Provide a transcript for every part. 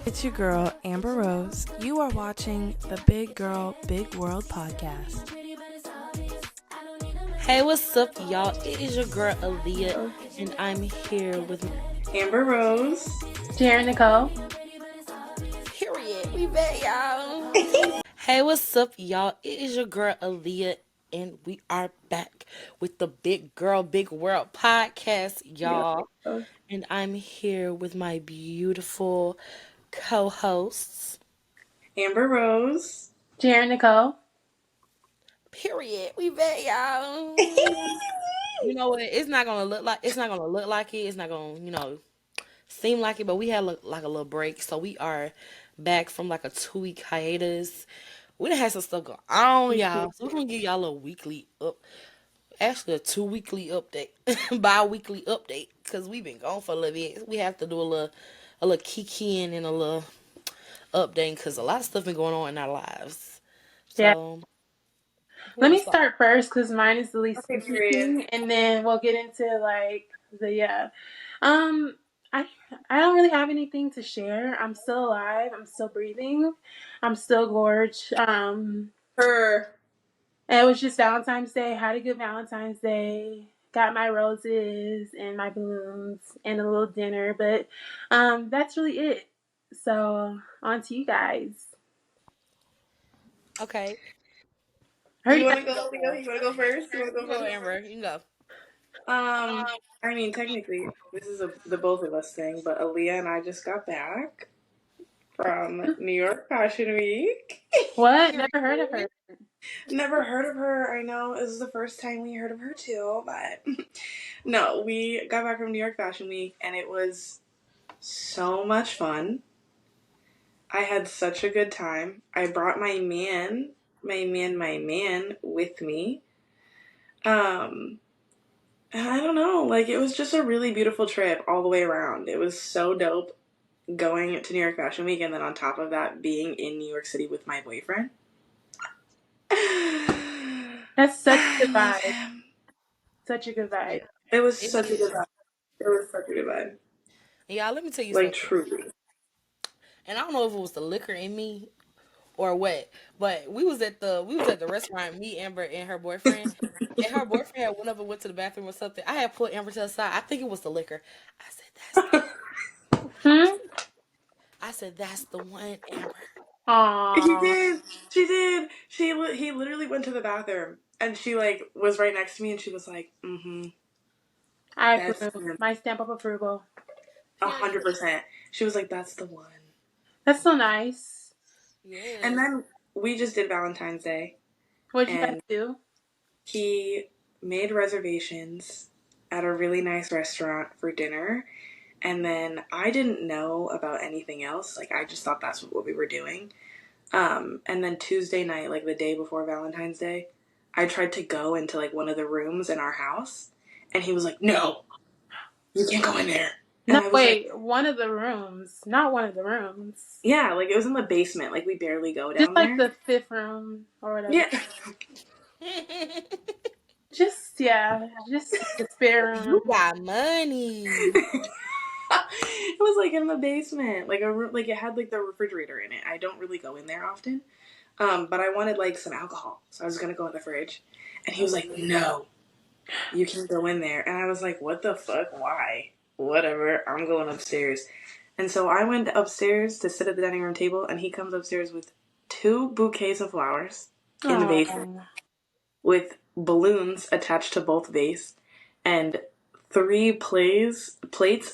It's your girl, Amber Rose. You are watching the Big Girl, Big World podcast. Hey, what's up, y'all? It is your girl, Aaliyia, and I'm here with Amber Rose. Jerrin Nicole. Period. We back, y'all. Hey, what's up, y'all? It is your girl, Aaliyia, and we are back with the Big Girl, Big World podcast, y'all. Yeah. And I'm here with my beautiful co-hosts. Amber Rose. Jerrin Nicole. Period. We back, y'all. You know what? It's not gonna look like it. It's not gonna, seem like it, but we had like a little break, so we are back from like a 2-week hiatus. We done had some stuff going on, y'all. So we're gonna give y'all a actually a 2-weekly update, bi-weekly update, because we've been gone for a little bit. We have to do a little kiki and a little update because a lot of stuff been going on in our lives. Yeah. So Let me start first because mine is the least Okay, interesting, and then we'll get into Um, I I don't really have anything to share. I'm still alive. I'm still breathing. I'm still gorge. Her. It was just Valentine's Day. Had a good Valentine's Day. Got my roses and my balloons and a little dinner, but that's really it. So on to you guys. Okay. You want to go? You want to go first? You want to go Go, first? Amber. You can go. I mean, technically, this is the both of us thing, but Aaliyah and I just got back from New York Fashion Week. What? Never heard of her. Never heard of her. I know this is the first time we heard of her too, but no, we got back from New York Fashion Week and it was so much fun. I had such a good time. I brought my man with me. And I don't know, like it was just a really beautiful trip all the way around. It was so dope going to New York Fashion Week and then on top of that being in New York City with my boyfriend. That's such a good vibe. Such a good vibe. It was such a good vibe. It was such a good vibe. Y'all, let me tell you Like something. truly. And I don't know if it was the liquor in me or what, but we was at the restaurant, me, Amber, and her boyfriend. And her boyfriend had went to the bathroom or something. I had put Amber to the side. I think it was the liquor. I said, that's the one, Amber. He Aww. did. She did. He literally went to the bathroom and she like was right next to me and she was like, I that's approve. My stamp of approval. 100%. She was like, that's the one. That's so nice. Yeah. And then we just did Valentine's Day. What did you guys do? He made reservations at a really nice restaurant for dinner. And then I didn't know about anything else. Like, I just thought that's what we were doing. And then Tuesday night, like the day before Valentine's Day, I tried to go into like one of the rooms in our house. And he was like, no, you can't go in there. And No, wait, one of the rooms. Not one of the rooms. Yeah, like it was in the basement. Like we barely go down Just like there. the fifth room or whatever. Yeah. Just the spare room. You got money. It was like in the basement, like a room, like it had like the refrigerator in it. I don't really go in there often, but I wanted like some alcohol, so I was gonna go in the fridge, and he was like, "No, you can't go in there." And I was like, "What the fuck? Why? Whatever. I'm going upstairs." And so I went upstairs to sit at the dining room table, and he comes upstairs with 2 bouquets of flowers in the vase, with balloons attached to both vase, and 3 plates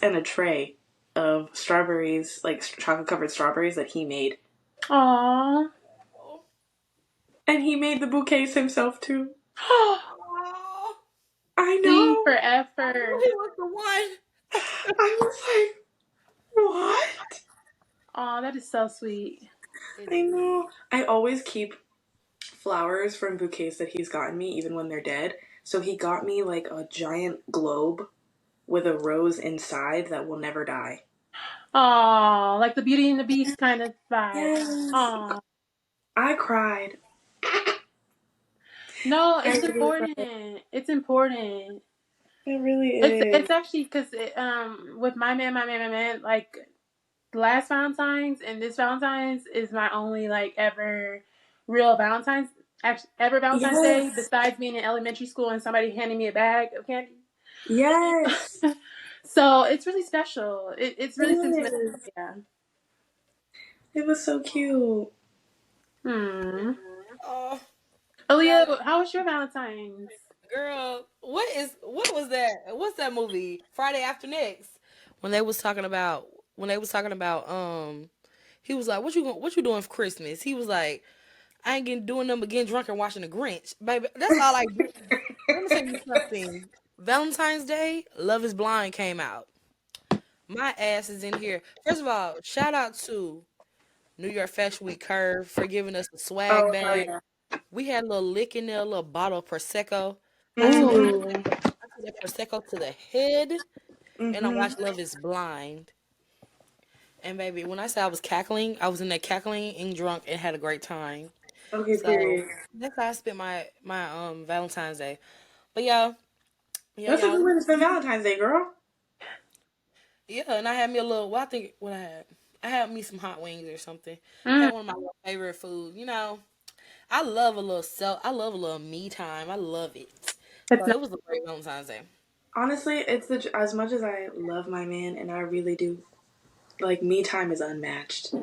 and a tray of strawberries, like chocolate-covered strawberries that he made. Aww. And he made the bouquets himself, too. I know. For effort. He was the one. I was like, what? Aw, that is so sweet. I know. I always keep flowers from bouquets that he's gotten me, even when they're dead. So he got me, like, a giant globe with a rose inside that will never die. Aw, like the Beauty and the Beast kind of vibe. Yes. Aw. I cried. No, it's important. It's important. It really is. It's actually because with my man, like last Valentine's and this Valentine's is my only like ever real Valentine's ever Valentine's Day Yes. besides being in elementary school and somebody handing me a bag of candy. Yes. So it's really special. It's It really sentimental. is. Yeah. It was so cute. Hmm. Oh, that Aaliyah, how was your Valentine's? girl, what was that? What's that movie? Friday After Next. When they was talking about he was like, what you doing for Christmas? He was like, I ain't getting doing them again drunk and watching the Grinch. Baby, that's all I do. Let me tell you something. Valentine's Day, Love is Blind came out. My ass is in here. First of all, shout out to New York Fashion Week Curve for giving us the swag Oh, hell bag. yeah. We had a little lick in there, a little bottle of Prosecco. I took that, Mm-hmm. Ooh, I took that Prosecco to the head and I Mm-hmm. watched Love is Blind. And baby, when I said I was cackling, I was in there cackling and drunk and had a great time. Okay, So period. that's how I spent my Valentine's Day. But yeah, yeah, That's a good y'all. way to spend Valentine's Day, girl. Yeah, and I had me a little. Well, I think what I had. I had me some hot wings or something. mm, Had one of my little favorite foods. You know, I love a little self. I love a little me time. I love it. that's So not it was a great Valentine's Day. Honestly, it's as much as I love my man, and I really do. Like, me time is unmatched.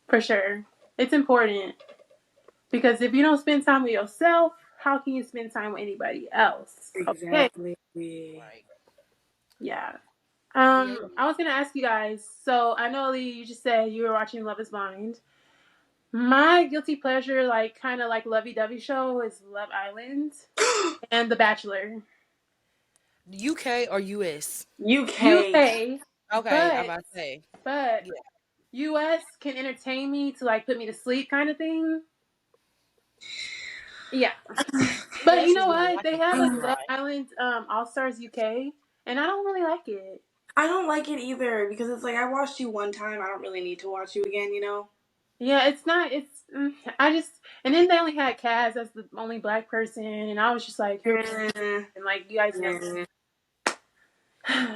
for sure. It's important because if you don't spend time with yourself, how can you spend time with anybody else? Okay. Exactly. Right. Yeah. But yeah, I was gonna ask you guys. So I know Lee, you just said you were watching Love Is Blind. My guilty pleasure, like kind of like lovey-dovey show, is Love Island and The Bachelor. UK or US? UK. UK, Okay, I'm but about to say. but Yeah. US can entertain me to like put me to sleep kind of thing. Yeah. Well, But that's you just know me what? They watching have a TV, Love right? Island All Stars UK, and I don't really like it. I don't like it either because it's like I watched you one time. I don't really need to watch you again, you know? Yeah, it's not. I just and then they only had Kaz as the only black person, and I was just like, here we go, Eh, and like you guys know. eh.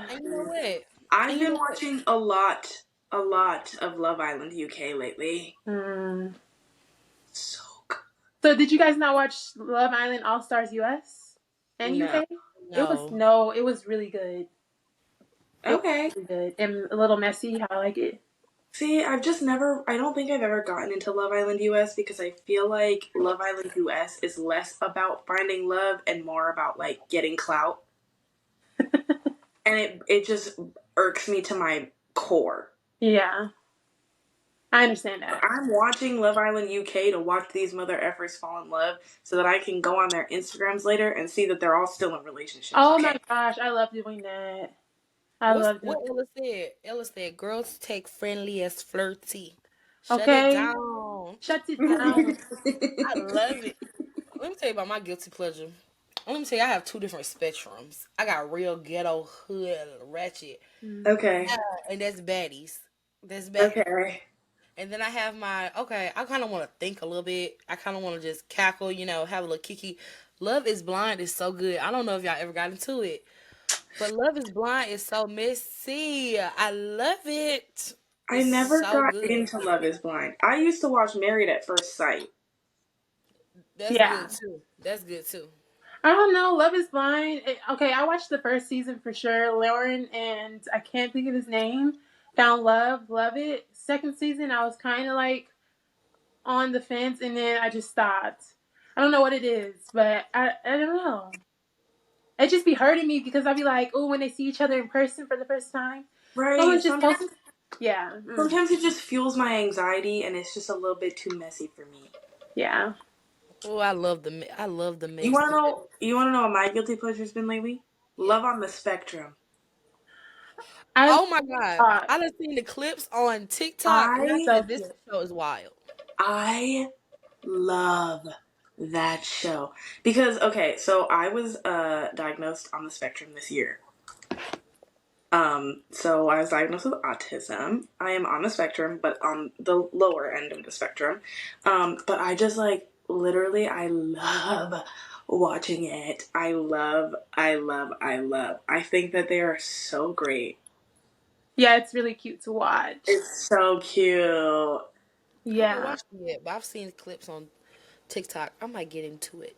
And you know what? I've And you been know what? watching a lot of Love Island UK lately. Hmm. So good. So did you guys not watch Love Island All Stars US and No, UK? no. It was really good. It was Okay. really good and a little messy. I like it. See, I don't think I've ever gotten into Love Island US because I feel like Love Island US is less about finding love and more about like getting clout. And it just irks me to my core. Yeah, I understand that. I'm watching Love Island UK to watch these mother effers fall in love so that I can go on their Instagrams later and see that they're all still in relationships, Oh my okay? gosh, I love doing that. I love doing. What Ella said? Ella said, "Girls take friendly as flirty. Shut it Okay, down." shut it down. I love it. Let me tell you about my guilty pleasure. Let me tell you, I have two different spectrums. I got real ghetto, hood, ratchet, Mm. Okay. and that's baddies. That's baddies. Okay. And then I have my okay. I kind of want to think a little bit. I kind of want to just cackle, have a little kiki. Love is Blind is so good. I don't know if y'all ever got into it, but Love is Blind is so messy. I love it. I It's never so got good. into Love is Blind. I used to watch Married at First Sight. That's Yeah. good too. That's good too. I don't know. Love is Blind. Okay, I watched the first season for sure. Lauren and I can't think of his name. Found love, love it. Second season, I was kind of like on the fence, and then I just stopped. I don't know what it is, but I don't know. It just be hurting me because I'd be like, oh, when they see each other in person for the first time, Right. someone's just supposed to, yeah, Sometimes it just fuels my anxiety and it's just a little bit too messy for me. yeah. Oh, I love the You mix. wanna know what my guilty pleasure's been lately? Yeah. Love on the Spectrum. I Oh my god, thought I done seen the clips on TikTok, and I I so said this cute. show is wild. I love that show. Because okay, so I was diagnosed on the spectrum this year. So I was diagnosed with autism. I am on the spectrum, but on the lower end of the spectrum. But I just like literally I love watching it. I love. I think that they are so great. Yeah, it's really cute to watch. It's so cute. I haven't Yeah. watched it yet, but I've seen clips on TikTok. I might get into it.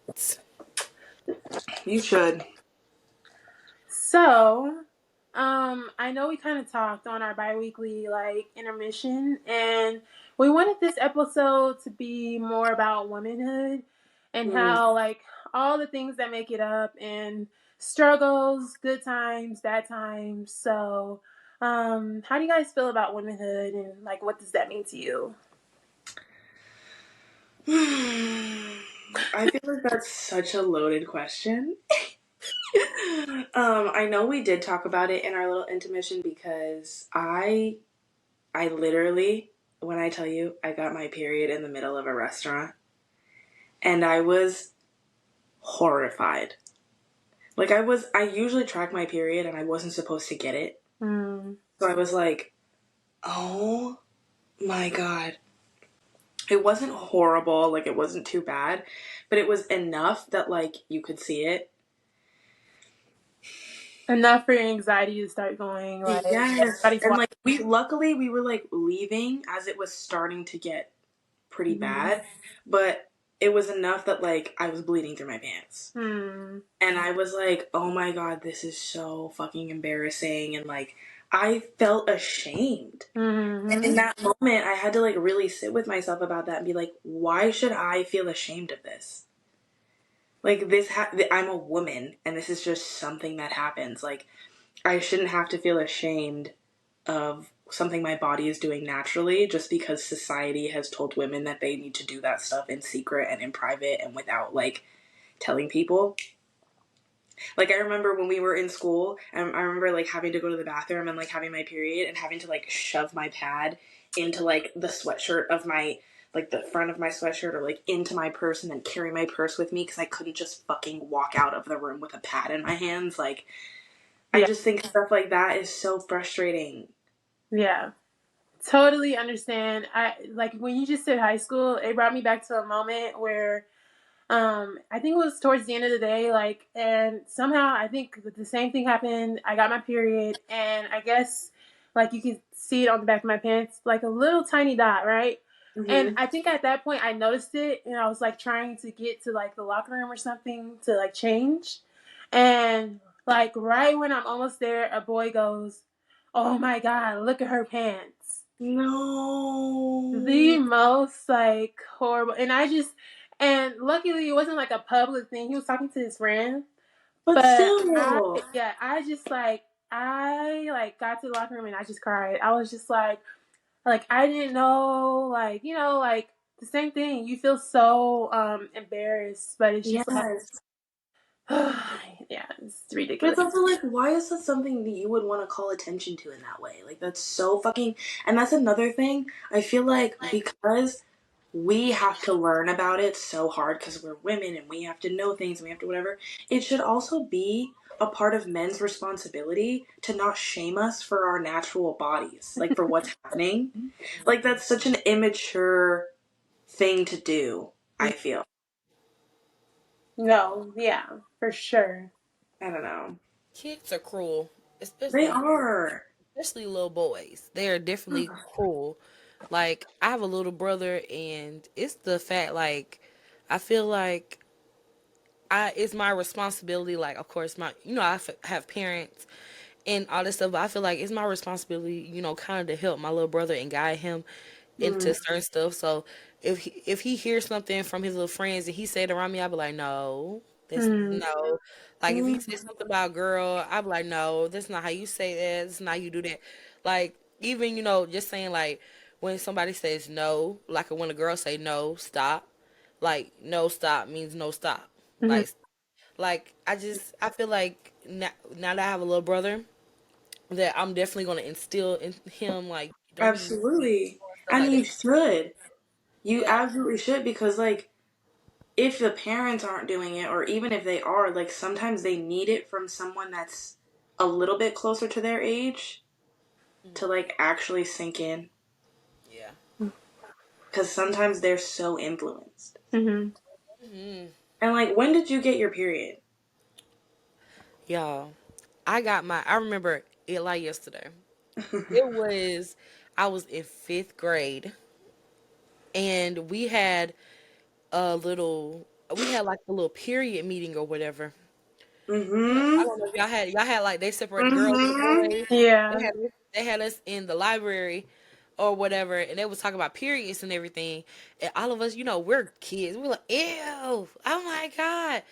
You should. So, I know we kind of talked on our bi-weekly like intermission, and we wanted this episode to be more about womanhood and how like all the things that make it up and struggles, good times, bad times. So, how do you guys feel about womanhood and like what does that mean to you? I feel like that's such a loaded question. I know we did talk about it in our little intermission because I literally, when I tell you, I got my period in the middle of a restaurant and I was horrified. Like I usually track my period and I wasn't supposed to get it. So I was like, oh my God. It wasn't horrible, like it wasn't too bad, but it was enough that like you could see it. Enough for your anxiety to start going like Yes. everybody's And watching. like we were like leaving as it was starting to get pretty bad, but it was enough that like I was bleeding through my pants. And I was like, oh my God, this is so fucking embarrassing. And like, I felt ashamed. And in that moment, I had to like really sit with myself about that and be like, why should I feel ashamed of this? Like I'm a woman and this is just something that happens. Like, I shouldn't have to feel ashamed of something my body is doing naturally just because society has told women that they need to do that stuff in secret and in private and without like telling people. Like, I remember when we were in school, and I remember, like, having to go to the bathroom and, like, having my period and having to, like, shove my pad into, like, the sweatshirt of my, like, the front of my sweatshirt or, like, into my purse and then carry my purse with me because I couldn't just fucking walk out of the room with a pad in my hands. Like, I just think stuff like that is so frustrating. Yeah. Totally understand. I like when you just said high school, it brought me back to a moment where I think it was towards the end of the day, like, and somehow I think the same thing happened. I got my period, and I guess like you can see it on the back of my pants, like a little tiny dot, right? And I think at that point I noticed it, and I was like trying to get to like the locker room or something to like change, and like right when I'm almost there, a boy goes, "Oh my God, look at her pants." No. The most like horrible, and luckily it wasn't like a public thing. He was talking to his friend, But but still. I just like I like got to the locker room and I just cried. I was just like I didn't know, like, you know, like the same thing. You feel so embarrassed, but it's just like Yes. yeah, it's But ridiculous. it's also like, why is that something that you would want to call attention to in that way? Like, that's so fucking. And that's another thing. I feel like because we have to learn about it so hard because we're women and we have to know things and we have to whatever, it should also be a part of men's responsibility to not shame us for our natural bodies, like for what's happening. Like, that's such an immature thing to do, I feel. No, yeah, for sure. I don't know. Kids are cruel, They especially are. little boys. They are definitely cruel. Like, I have a little brother, and it's the fact, like, I feel like it's my responsibility. Like, of course, have parents and all this stuff, but I feel like it's my responsibility, kind of to help my little brother and guide him into certain stuff. So if he hears something from his little friends and he say it around me, I'll be like, no, that's no. Like, if he says something about a girl, I'll be like, no, that's not how you say that. That's not how you do that. Like, even, just saying, like, when somebody says no, like when a girl say no, stop. Like, no, stop means no, stop. Like I feel like now that I have a little brother, that I'm definitely going to instill in him, like, don't be Absolutely. stuff And like you that. should. You Yeah. absolutely should because, like, if the parents aren't doing it, or even if they are, like, sometimes they need it from someone that's a little bit closer to their age to, like, actually sink in. Yeah. Because sometimes they're so influenced. Mm-hmm. And, like, when did you get your period? Y'all, I remember it like yesterday. I was in 5th grade, and we had like a little period meeting or whatever. I Mm-hmm. don't know if y'all had like they separated girls and Mm-hmm. boys. They Yeah. had they had us in the library or whatever, and they was talking about periods and everything. And all of us, we're kids. We're like, ew, oh my god,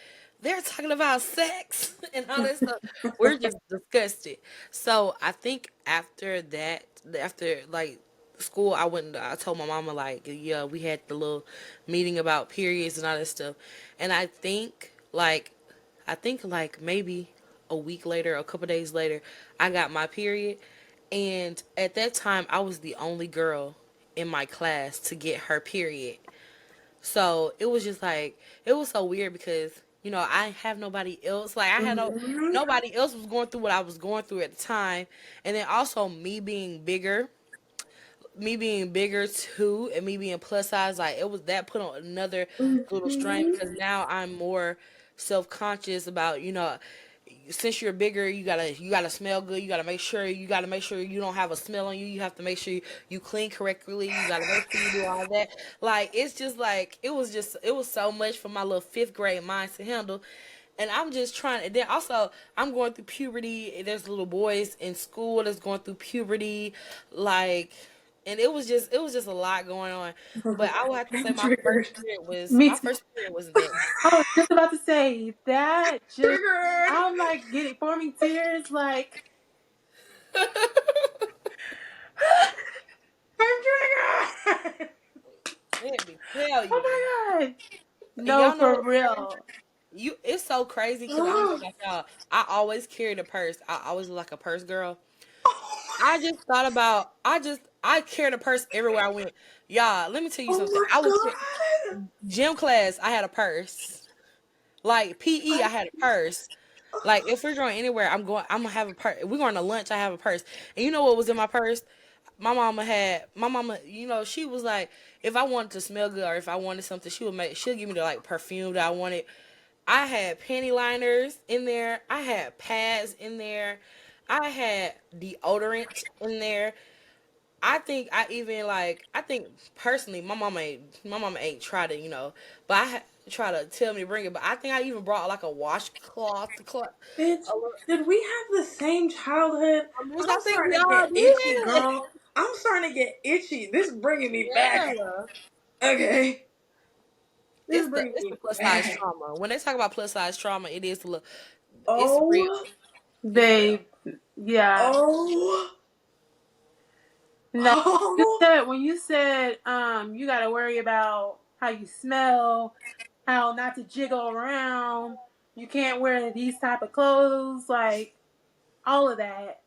they're talking about sex and all that stuff. We're just disgusted. So I think after that, after like school, I told my mama like, yeah, we had the little meeting about periods and all that stuff, and I think like maybe a week later, a couple days later, I got my period. And at that time, I was the only girl in my class to get her period. So it was just like, it was so weird because, I have nobody else. Like, I had Mm-hmm. nobody else was going through what I was going through at the time. And then also me being bigger too, and me being plus size, like it was that put on another little strain Mm-hmm. because now I'm more self-conscious about, since you're bigger, you gotta smell good. You gotta make sure you don't have a smell on you. You have to make sure you clean correctly. You gotta make sure you do all that. Like it's just like it was so much for my little 5th grade mind to handle. And I'm just trying. And then also, I'm going through puberty. There's little boys in school that's going through puberty, like, and it was just a lot going on. But I would have to say I'm triggered. Me my too. first period was that. I was just about to say that. Just Triggered. I'm like getting forming tears. Like, I'm triggered. Let me tell oh you. my god. And No, y'all know for what's crazy? real. It's so crazy because I don't know about y'all. I always carried a purse. I always was like a purse girl. I just thought about. I carried a purse everywhere I went. Y'all, let me tell you Oh something. my god. Gym class. I had a purse. Like PE, I had a purse. Like if we're going anywhere, I'm gonna have a purse. If we're going to lunch, I have a purse. And you know what was in my purse? My mama, she was like, if I wanted to smell good or if I wanted something, she'll give me the like perfume that I wanted. I had panty liners in there. I had pads in there. I had deodorant in there. I think personally, my mama ain't tried to, but try to tell me to bring it. But I think I even brought like a washcloth to cloth. Bitch, A little, did we have the same childhood? I I'm think we starting to all get itchy, did. girl. I'm starting to get itchy. This bringing me back. Yeah. Okay. This It's the bringing it's the me plus size back. trauma. When they talk about plus size trauma, it's real. Oh. It's real. Babe. Yeah. Oh. No. Oh. When you said you gotta worry about how you smell, how not to jiggle around, you can't wear these type of clothes, like all of that.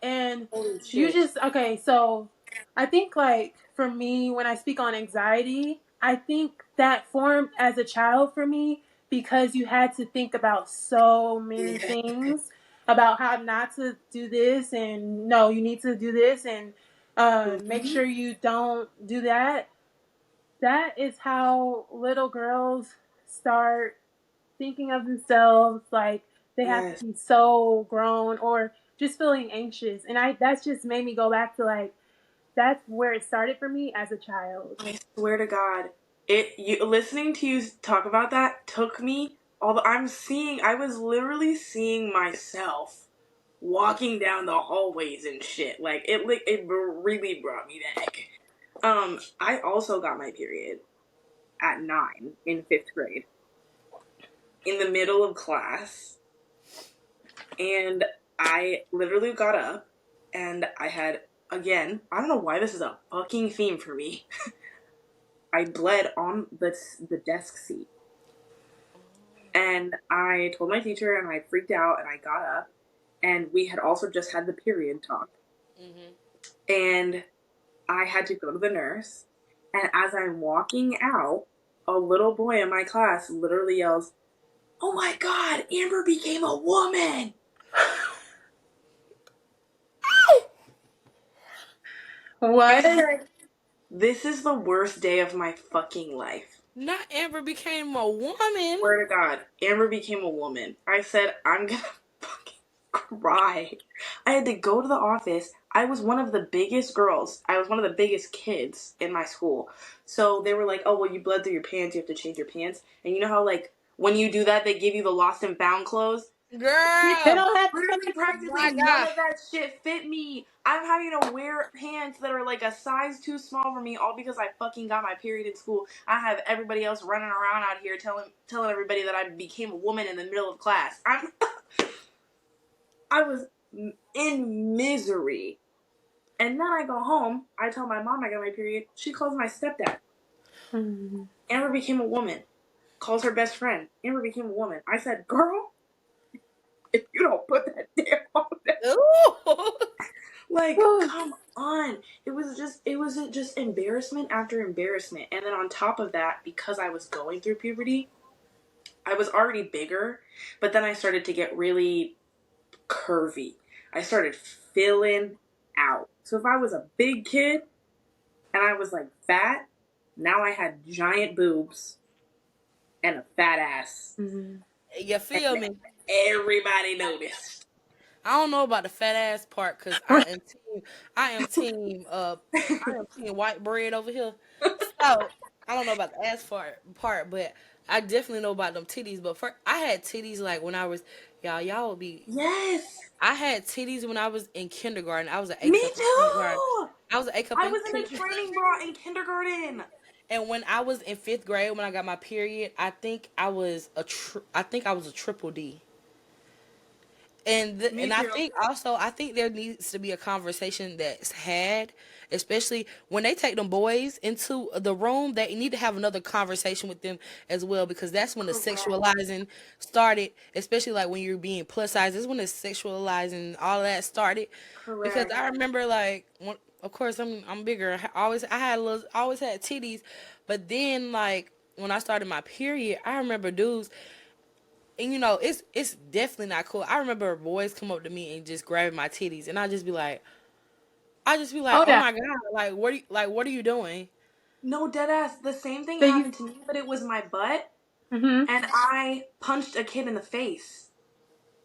And Holy you shit. just, okay, so I think like for me, when I speak on anxiety, I think that formed as a child for me because you had to think about so many Yeah. things about how not to do this, and no, you need to do this, and make Mhm. sure you don't do that. That is how little girls start thinking of themselves like they have to Yes. be so grown or just feeling anxious. And that's just made me go back to like that's where it started for me as a child. I swear to God, listening to you talk about that took me I was literally seeing myself walking down the hallways and shit. It really brought me back. I also got my period at 9 in 5th grade in the middle of class, and I literally got up and I had, again, I don't know why this is a fucking theme for me. I bled on the desk seat. And I told my teacher and I freaked out and I got up, and we had also just had the period talk. Hmm. And I had to go to the nurse. And as I'm walking out, a little boy in my class literally yells, "Oh my god, Amber became a woman!" I What? said, "This is the worst day of my fucking life." Not Amber became a woman. Swear to God, Amber became a woman. I said, "I'm gonna fucking cry." cry. I had to go to the office. I was one of the biggest girls. I was one of the biggest kids in my school. So they were like, oh, well, you bled through your pants. You have to change your pants. And you know how, like, when you do that, they give you the lost and found clothes? They Girl, don't have to Literally, pay. my practically, none God. of that shit fit me. I'm having to wear pants that are like a size too small for me, all because I fucking got my period in school. I have everybody else running around out here telling everybody that I became a woman in the middle of class. I was in misery. And then I go home. I tell my mom I got my period. She calls my stepdad. Mm-hmm. Amber became a woman. Calls her best friend. Amber became a woman. I said, girl, if you don't put that damn on there. Ooh. Like, come on. It was just embarrassment after embarrassment. And then on top of that, because I was going through puberty, I was already bigger, but then I started to get really curvy. I started filling out. So if I was a big kid and I was like fat, now I had giant boobs and a fat ass. Mm-hmm. You feel And me? everybody noticed. I don't know about the fat ass part because I am team I am team white bread over here. So I don't know about the ass part, but I definitely know about them titties. But I had titties like when I was y'all would be. Yes. I had titties when I was in kindergarten. I was an A Me cup in kindergarten. too. I was an A cup I in was in a kindergarten. training bra in kindergarten. And when I was in fifth grade, when I got my period, I think I was a triple D. And Me I too. think also I think there needs to be a conversation that's had, especially when they take them boys into the room. They need to have another conversation with them as well because that's when the Correct. sexualizing started. Especially like when you're being plus size, is when the sexualizing all that started. Because Correct. I remember like of course I'm bigger. I had always had titties, but then like when I started my period, I remember dudes and it's definitely not cool. I remember boys come up to me and just grabbing my titties, and I just be like, Oh oh yeah, my god, what are you doing? No, dead ass. The same thing they used. happened to me, but it was my butt, Mm-hmm. and I punched a kid in the face,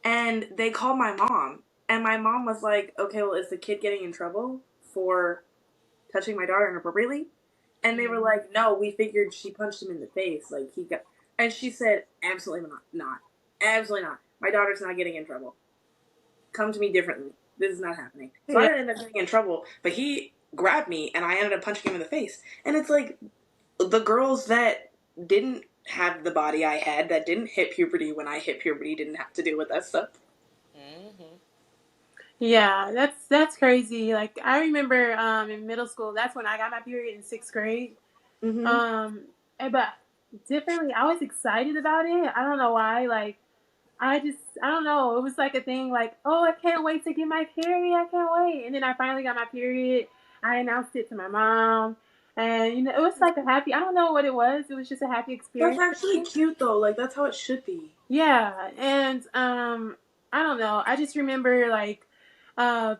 and they called my mom, and my mom was like, "Okay, well, is the kid getting in trouble for touching my daughter inappropriately?" And they were Mm-hmm. like, "No, we figured she punched him in the face, like he got." And she said, "Absolutely not, absolutely not. My daughter's not getting in trouble. Come to me differently. This is not happening." So I Yeah. didn't end up getting in trouble, but he grabbed me, and I ended up punching him in the face. And it's like, the girls that didn't have the body I had, that didn't hit puberty when I hit puberty, didn't have to deal with that stuff. Mm-hmm. Yeah, that's crazy. Like I remember in middle school, that's when I got my period in sixth grade. Mm-hmm. Um but differently, I was excited about it. I don't know why. Like I don't know. It was like a thing like, oh, I can't wait to get my period. I can't wait. And then I finally got my period. I announced it to my mom. And it was like a happy, I don't know what it was. It was just a happy That's experience for actually me. cute, though. Like, that's how it should be. Yeah, and I don't know. I just remember like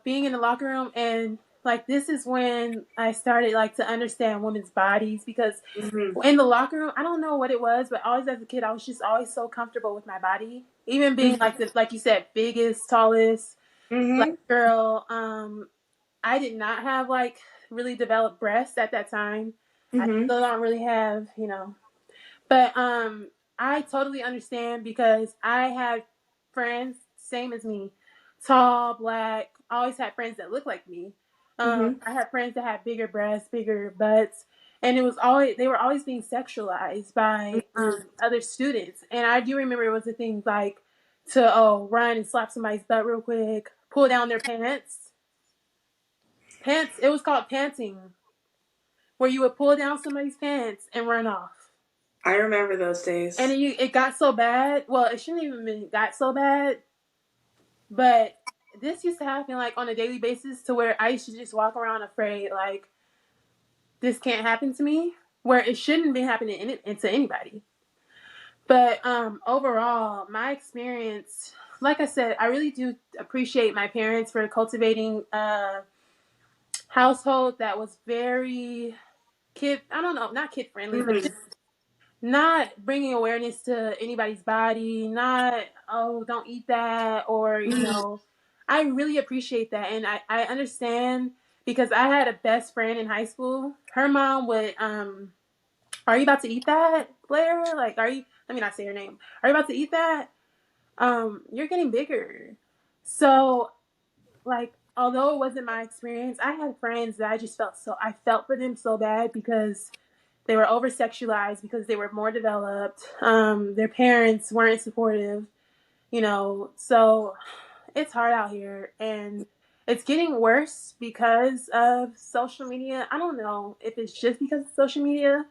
being in the locker room, and like this is when I started like to understand women's bodies, because Mm-hmm. in the locker room, I don't know what it was, but always as a kid, I was just always so comfortable with my body. Even being like the, like you said, biggest, tallest black Mm-hmm. girl. I did not have like really developed breasts at that time. I Mm-hmm. still don't really have, but I totally understand, because I had friends same as me, tall, black. I always had friends that looked like me. Mm-hmm. I had friends that had bigger breasts, bigger butts, and it was always they were always being sexualized by Mm-hmm. other students. And I do remember it was a thing like to run and slap somebody's butt real quick, pull down their pants. Pants. It was called panting, where you would pull down somebody's pants and run off. I remember those And days. it got so bad. Well, it shouldn't even been got so bad, but this used to happen like on a daily basis, to where I used to just walk around afraid, like this can't happen to me, where it shouldn't be happening to anybody. But overall, my experience, like I said, I really do appreciate my parents for cultivating a household that was very kid. I don't know, not kid friendly, but Mm-hmm. just not bringing awareness to anybody's body, not, oh, don't eat that, or, I really appreciate that. And I understand because I had a best friend in high school. Her mom would, are you about to eat that, Blair? Like, let me not say her name. Are you about to eat that? You're getting bigger. So, like, although it wasn't my experience, I had friends that I felt for them so bad because they were over sexualized, because they were more developed. Their parents weren't supportive, so it's hard out here, and it's getting worse because of social media. I don't know if it's just because of social media,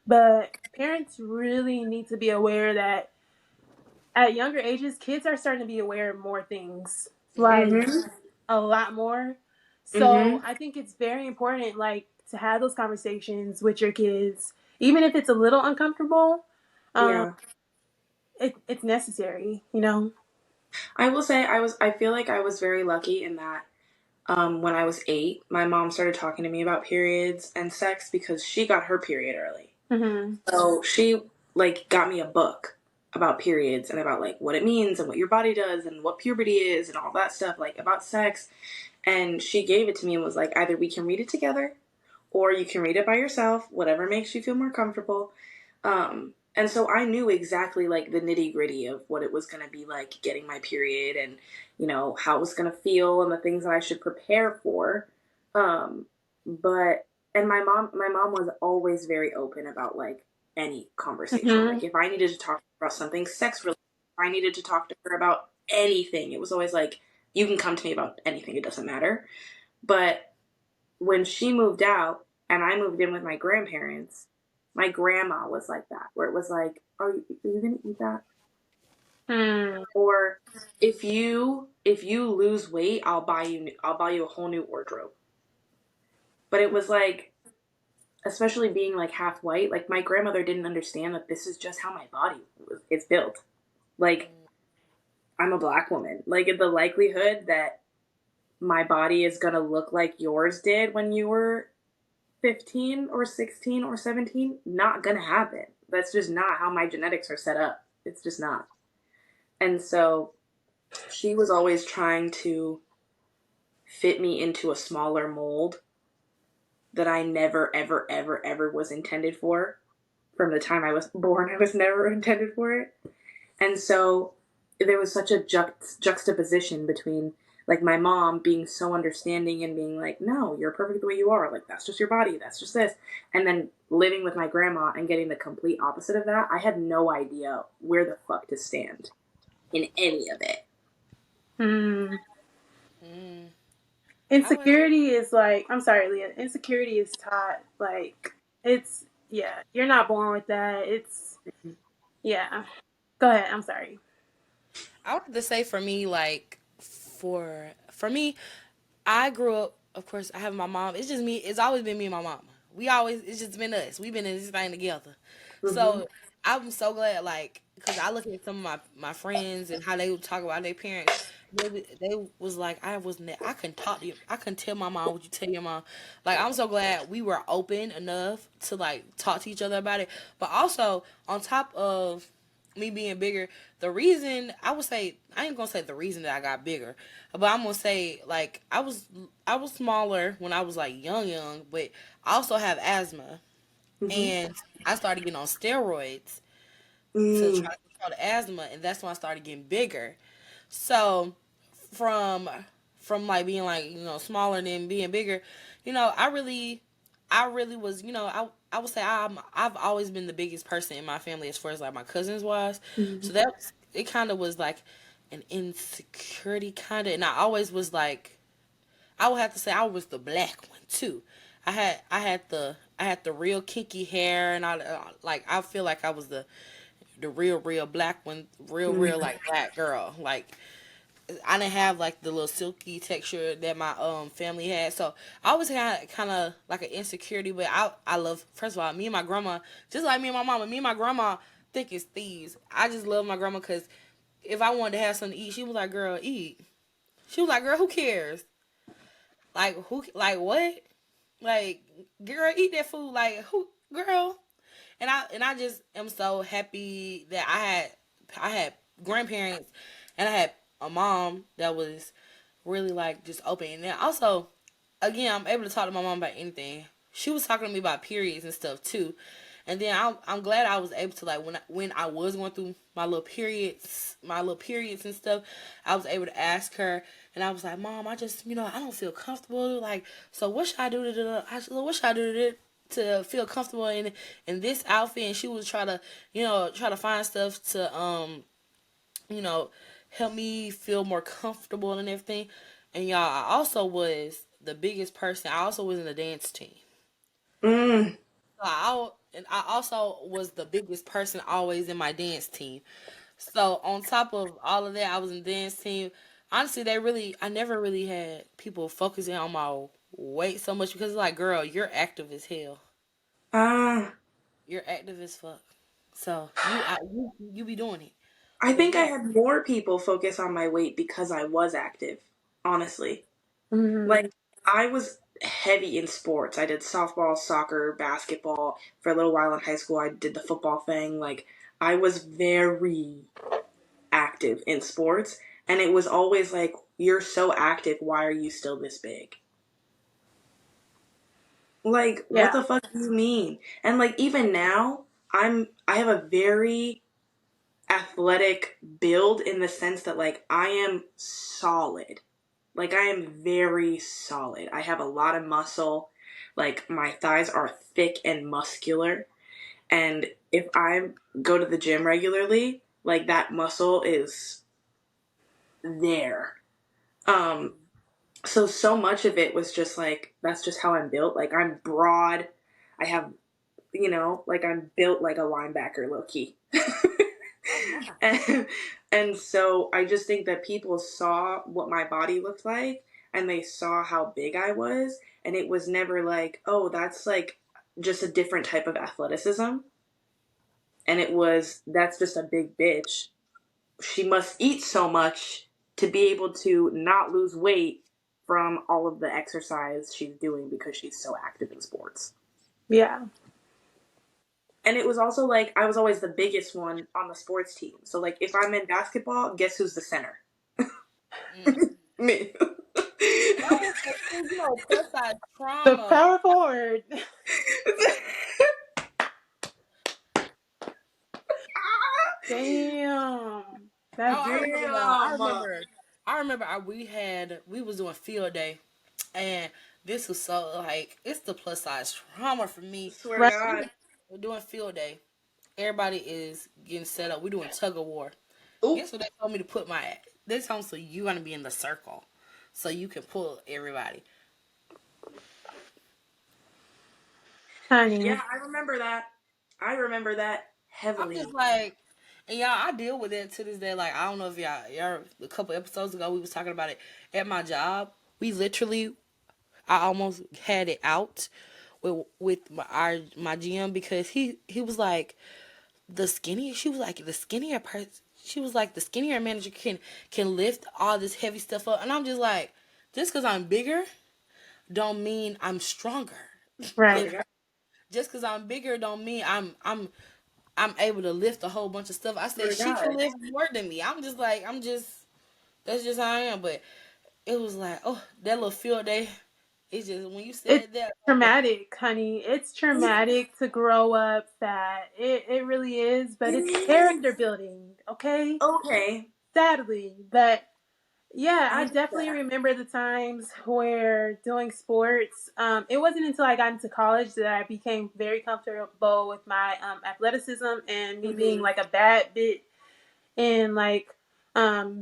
but parents really need to be aware that at younger ages, kids are starting to be aware of more things, like Mm-hmm. a lot more. So Mm-hmm. I think it's very important, like, to have those conversations with your kids, even if it's a little uncomfortable. Um, Yeah. it's necessary, I will say I feel like I was very lucky in that when I was 8, my mom started talking to me about periods and sex because she got her period early. Mm-hmm. So she like got me a book about periods and about like what it means and what your body does and what puberty is and all that stuff, like about sex. And she gave it to me and was like, either we can read it together or you can read it by yourself, whatever makes you feel more comfortable. And so I knew exactly like the nitty gritty of what it was going to be like getting my period and, how it was going to feel and the things that I should prepare for. But, and my mom was always very open about like any conversation. Mm-hmm. Like if I needed to talk about something sex related, if I needed to talk to her about anything, it was always like, you can come to me about anything. It doesn't matter. But when she moved out and I moved in with my grandparents, my grandma was like that, where it was like, are you gonna eat that? Mm-hmm. Or if you lose weight, I'll buy you a whole new wardrobe. But it was like, especially being like half white, like my grandmother didn't understand that this is just how my body is built. Like I'm a black woman. Like the likelihood that my body is gonna look like yours did when you were 15 or 16 or 17, not gonna happen. That's just not how my genetics are set up. It's just not. And so she was always trying to fit me into a smaller mold that I never, ever, ever, ever was intended for. From the time I was born, I was never intended for it. And so there was such a juxtaposition between like my mom being so understanding and being like, no, you're perfect the way you are. Like, that's just your body. That's just this. And then living with my grandma and getting the complete opposite of that. I had no idea where the fuck to stand in any of it. Mm-hmm. Mm. I would. Insecurity is like, I'm sorry, Leah. Insecurity is taught, like, yeah, you're not born with that. Yeah. Go ahead. I'm sorry. I would have to say for me, like for me, I grew up. Of course, I have my mom. It's just me. It's always been me and my mama. It's just been us. We've been in this thing together. Mm-hmm. So I'm so glad, like, because I look at some of my friends and how they would talk about their parents. They was like, I couldn't talk to you. I couldn't tell my mom what you tell your mom. Like, I'm so glad we were open enough to like talk to each other about it. But also on top of me being bigger, the reason I would say, I ain't gonna say the reason that I got bigger, but I'm gonna say like I was smaller when I was like young, but I also have asthma, Mm-hmm. and I started getting on steroids to Mm. try to control the asthma, and that's when I started getting bigger. So from from like being like smaller than being bigger, I really was I would say I've always been the biggest person in my family as far as like my cousins was. Mm-hmm. So it kind of was like an insecurity kind of, and I always was like, I would have to say I was the black one too. I had the real kinky hair, and like I feel like I was the real black one, real like black girl. Like I didn't have like the little silky texture that my family had, so I always had kind of like an insecurity. But I love, first of all, me and my grandma, just like me and my mama. Me and my grandma thick as thieves. I just love my grandma because if I wanted to have something to eat, she was like, "Girl, eat." She was like, "Girl, who cares? Like who? Like what? Like girl, eat that food. Like who? Girl." And I just am so happy that I had grandparents, and I had a mom that was really like just open. And then also, again, I'm able to talk to my mom about anything. She was talking to me about periods and stuff too. And then I'm glad I was able to, like, when I was going through my little periods and stuff, I was able to ask her, and I was like, Mom, I just, I don't feel comfortable. Like, so what should I do what should I do to feel comfortable in this outfit? And she was try to find stuff to you know, help me feel more comfortable and everything. And y'all, I also was the biggest person. I also was in the dance team. Mm. And I also was the biggest person always in my dance team. So on top of all of that, I was in the dance team. Honestly, I never really had people focusing on my weight so much, because it's like, girl, you're active as hell. Ah. You're active as fuck. So you be doing it. I But think I yeah, had more people focus on my weight because I was active, honestly. Mm-hmm. Like, I was heavy in sports. I did softball, soccer, basketball. For a little while in high school, I did the football thing. Like, I was very active in sports. And it was always like, you're so active. Why are you still this big? Like, what Yeah. the fuck do you mean? And like, even now, I have a very athletic build in the sense that, like, I am solid. Like, I am very solid. I have a lot of muscle. Like, my thighs are thick and muscular. And if I go to the gym regularly, like, that muscle is there. Um, so much of it was just like, that's just how I'm built. Like, I'm broad. I have, like, I'm built like a linebacker, low key. and, and so I just think that people saw what my body looked like, and they saw how big I was, and it was never like, oh, that's like just a different type of athleticism. And it was, that's just a big bitch. She must eat so much to be able to not lose weight from all of the exercise she's doing because she's so active in sports. Yeah. And it was also like, I was always the biggest one on the sports team. So, like, if I'm in basketball, guess who's the center? mm. Me. That was the thing, plus size The trauma. power forward. Damn. Oh, That's I remember, crazy. y'all. I Damn. remember. We was doing field day, and this was so, like, it's the plus size trauma for me. Swear to Right. God. We're doing field day. Everybody is getting set up. We're doing tug of war. Ooh. Guess what they told me to put my? They told me, so you gonna be in the circle, so you can pull everybody. Honey. Yeah, I remember that. I remember that I'm heavily. just like, and y'all, I deal with it to this day. Like, I don't know if y'all, a couple episodes ago, we was talking about it at my job. We literally, I almost had it out with my GM, because he was like, the skinnier. She was like, the skinnier person. She was like, the skinnier manager can lift all this heavy stuff up, and I'm just like, just because I'm bigger, don't mean I'm stronger. Swear to Right. God. Just because I'm bigger don't mean I'm able to lift a whole bunch of stuff. I Swear said to she God. can lift more than me. I'm just like, that's just how I am. But it was like, oh, that little field day. It's just, when you It's said that, traumatic, honey. It's traumatic to grow up fat. It really is, but It it's is. character building, okay? Okay. Sadly. But yeah, I I get definitely that. remember the times where doing sports, it wasn't until I got into college that I became very comfortable with my athleticism and me being Mm-hmm. like a bad bit in like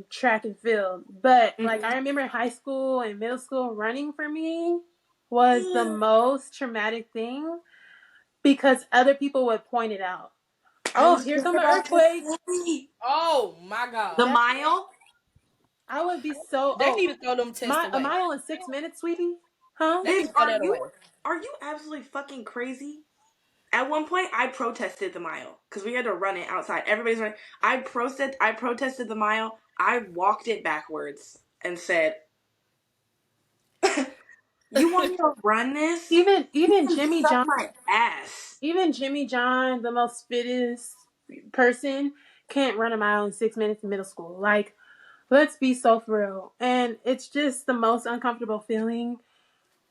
track and field. But like Mm-hmm. I remember in high school and middle school, running for me was the Yeah. most traumatic thing because other people would point it out. I Oh, was here just come an about to earthquake. say. oh my The god, That mile? I would be so they need to throw them tests a away. mile in 6 minutes, sweetie. Huh? They need Babe, to throw that away. are you absolutely fucking crazy? At one point, I protested the mile because we had to run it outside. Everybody's running. I protested the mile. I walked it backwards and said, You want me to run this? Even You Jimmy suck John, my ass. even Jimmy John, the most fittest person, can't run a mile in 6 minutes in middle school. Like, let's be so for real. And it's just the most uncomfortable feeling